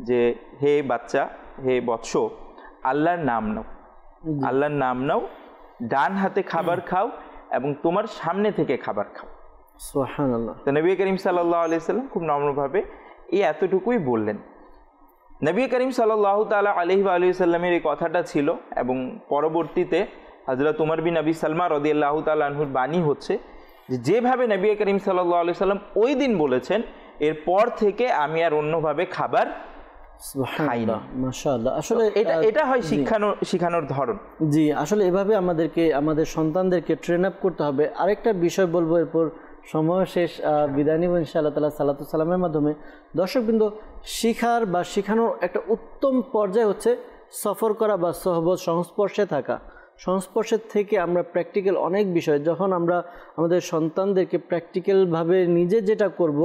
যে হে বাচ্চা, হে বৎস, আল্লাহর নাম নাও, আল্লাহর নাম নাও, ডান হাতে খাবার খাও এবং তোমার সামনে থেকে খাবার খাও। সুবহানাল্লাহ। তো নবী করিম সাল্লাল্লাহু আলাইহি সাল্লাম খুব নম্রভাবে এই এতটুকুই বললেন। নবী করিম সাল্লাল্লাহু তাআলা আলাইহি ওয়া সাল্লামের এই কথাটা ছিল, এবং পরবর্তীতে হযরত উমর বিন আবি সালমা রাদিয়াল্লাহু তাআলা আনহুর বাণী হচ্ছে যে যেভাবে নবী করিম সাল্লাল্লাহু আলাইহি সাল্লাম ওই দিন বলেছেন, এরপর থেকে আমি আর অন্যভাবে খাবার খাই না। মাশাআল্লাহ। আসলে এটা হয় শিখানোর ধরন। জি, আসলে এভাবে আমাদেরকে আমাদের সন্তানদেরকে ট্রেন আপ করতে হবে। আরেকটা বিষয় বলবো, এরপর সময় শেষ, বিদায় নিব ইনশাআল্লাহ তাআলা সালাতু সালামের মাধ্যমে। দর্শকবৃন্দ, শিখার বা শেখানোর একটা উত্তম পর্যায় হচ্ছে সফর করা বা সহবত, সংস্পর্শে থাকা। সংস্পর্শের থেকে আমরা প্র্যাকটিক্যাল অনেক বিষয়, যখন আমরা আমাদের সন্তানদেরকে প্র্যাকটিক্যালভাবে নিজে যেটা করব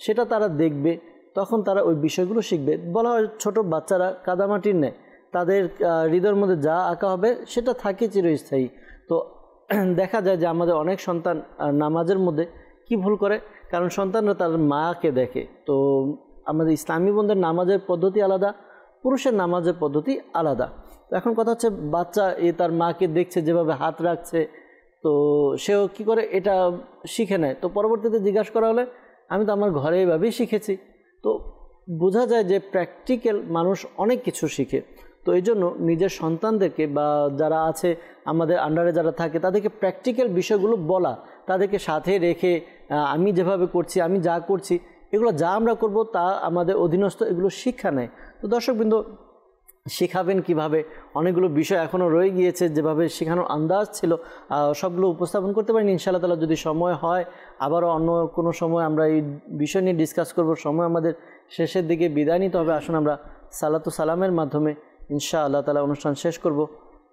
সেটা তারা দেখবে, তখন তারা ওই বিষয়গুলো শিখবে। বলা হয় ছোট বাচ্চারা কাদামাটির নেয়, তাদের হৃদয়ের মধ্যে যা আঁকা হবে সেটা থাকে চিরস্থায়ী। তো দেখা যায় যে আমাদের অনেক সন্তান নামাজের মধ্যে কি ভুল করে, কারণ সন্তানরা তার মাকে দেখে। তো আমাদের ইসলামী বন্ধের নামাজের পদ্ধতি আলাদা, পুরুষের নামাজের পদ্ধতি আলাদা। তো এখন কথা হচ্ছে, বাচ্চা তার মাকে দেখছে যেভাবে হাত রাখছে, তো সেও কি করে এটা শিখে নেয়। তো পরবর্তীতে জিজ্ঞাসা করা হলে আমি তো আমার ঘরে এইভাবেই শিখেছি। তো বোঝা যায় যে প্র্যাকটিক্যাল মানুষ অনেক কিছু শিখে। তো এই জন্য নিজের সন্তানদেরকে বা যারা আছে আমাদের আন্ডারে যারা থাকে তাদেরকে প্র্যাকটিক্যাল বিষয়গুলো বলা, তাদেরকে সাথে রেখে আমি যেভাবে করছি, আমি যা করছি, এগুলো যা আমরা করব তা আমাদের অধীনস্থ এগুলো শিক্ষা নেয়। তো দর্শকবৃন্দ, শেখাবেন কিভাবে, অনেকগুলো বিষয় এখনও রয়ে গিয়েছে, যেভাবে শেখানোর আন্দাজ ছিল সবগুলো উপস্থাপন করতে পারিনি। ইনশাআল্লাহ তাআলা যদি সময় হয় আবারও অন্য কোনো সময় আমরা এই বিষয় নিয়ে ডিসকাস করব। সময় আমাদের শেষের দিকে, বিদায় নিতে হবে। আসুন আমরা সালাতু সালামের মাধ্যমে ইনশাআল্লাহ তাআলা অনুষ্ঠান শেষ করব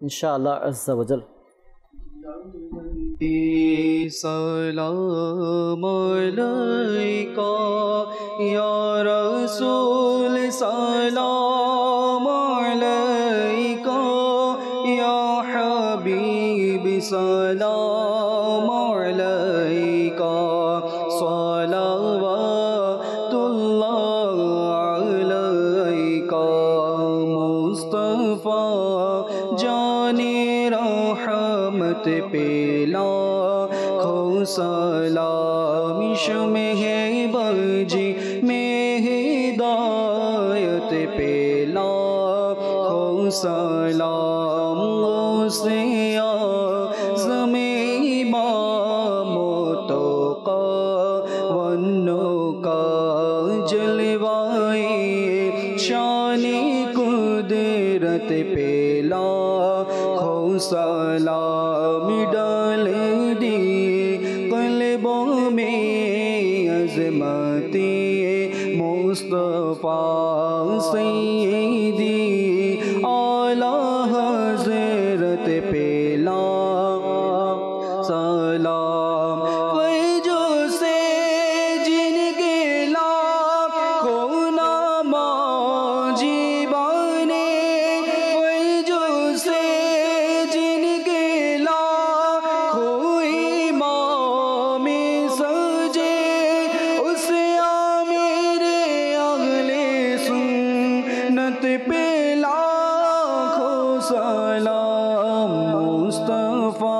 ইনশাআল্লাহ আজ্জা ওয়া জাল। সালাম আলাইকা ইয়া রাসূল, সালাম আলাইকা ইয়া হাবিব, সালাম আলাইকা সালাওয়াতুল্লাহ আলাইকা মুস্তাফা জানে রহমত পেলা খো সালাম ইশমে বাজি में हिदायत पेला खो सलाम से आज़मे इमामो तो का वन्नो का जलवाए शानी कुदरत पेला खो सलाम डाल दी क़ल्बों में अज़मती मुस्तफ़ा सैयद सलाम फैजो से जिनके लाखों नामा जीवाने फैजो से जिनके लाखों इमामे सजे उसे आमिरे अगले सुन्नत पे लाखों सलाम मुस्तफा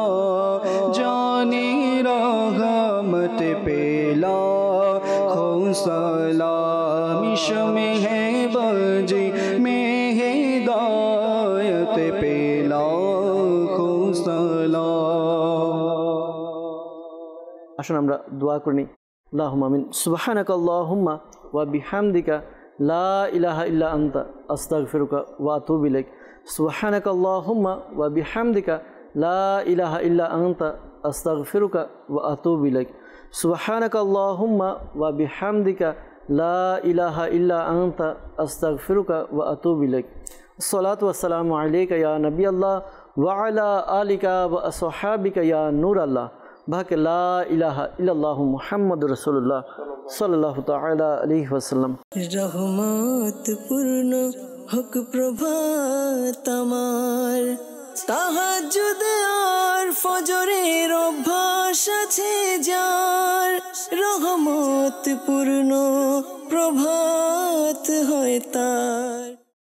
जानी रहमत पे लाखों सलाम शमे है बजी में हिदायत पे लाखों सलाम। আসুন আমরা দোয়া করে নিই। আল্লাহুম্মা আমিন। সুবহানাকা আল্লাহুম্মা ওয়া বিহামদিকা লা ইলাহা ইল্লা আনতা আস্তাগফিরুকা ওয়া আতুবু ইলাইক। সুবহানাকা আল্লাহুম্মা ওয়া বিহামদিকা লা ইলাহা ইল্লা আনতা আস্তাগফিরুকা ওয়া আতুবু ইলাইক। সুবহানাকা আল্লাহুম্মা ওয়া বিহামদিকা লা ইলাহা ইল্লা আনতা আস্তাগফিরুকা ওয়া আতুবু ইলাইক। আসসালাতু ওয়াসসালামু আলাইকা ইয়া নবী আল্লাহ ওয়া আলা আলিকা ওয়া আসহাবিকা ইয়া নূর আল্লাহ। বাক লা ইলাহা ইল্লাল্লাহু মুহাম্মাদুর রাসূলুল্লাহ সাল্লাল্লাহু তাআলা আলাইহি ওয়াসাল্লাম। রহমত পূর্ণ হক প্রভাত আমার, তাহাজ্জুদ আর ফজরের অভ্যাস আছে যার, রহমত পূর্ণ প্রভাত হয় তার।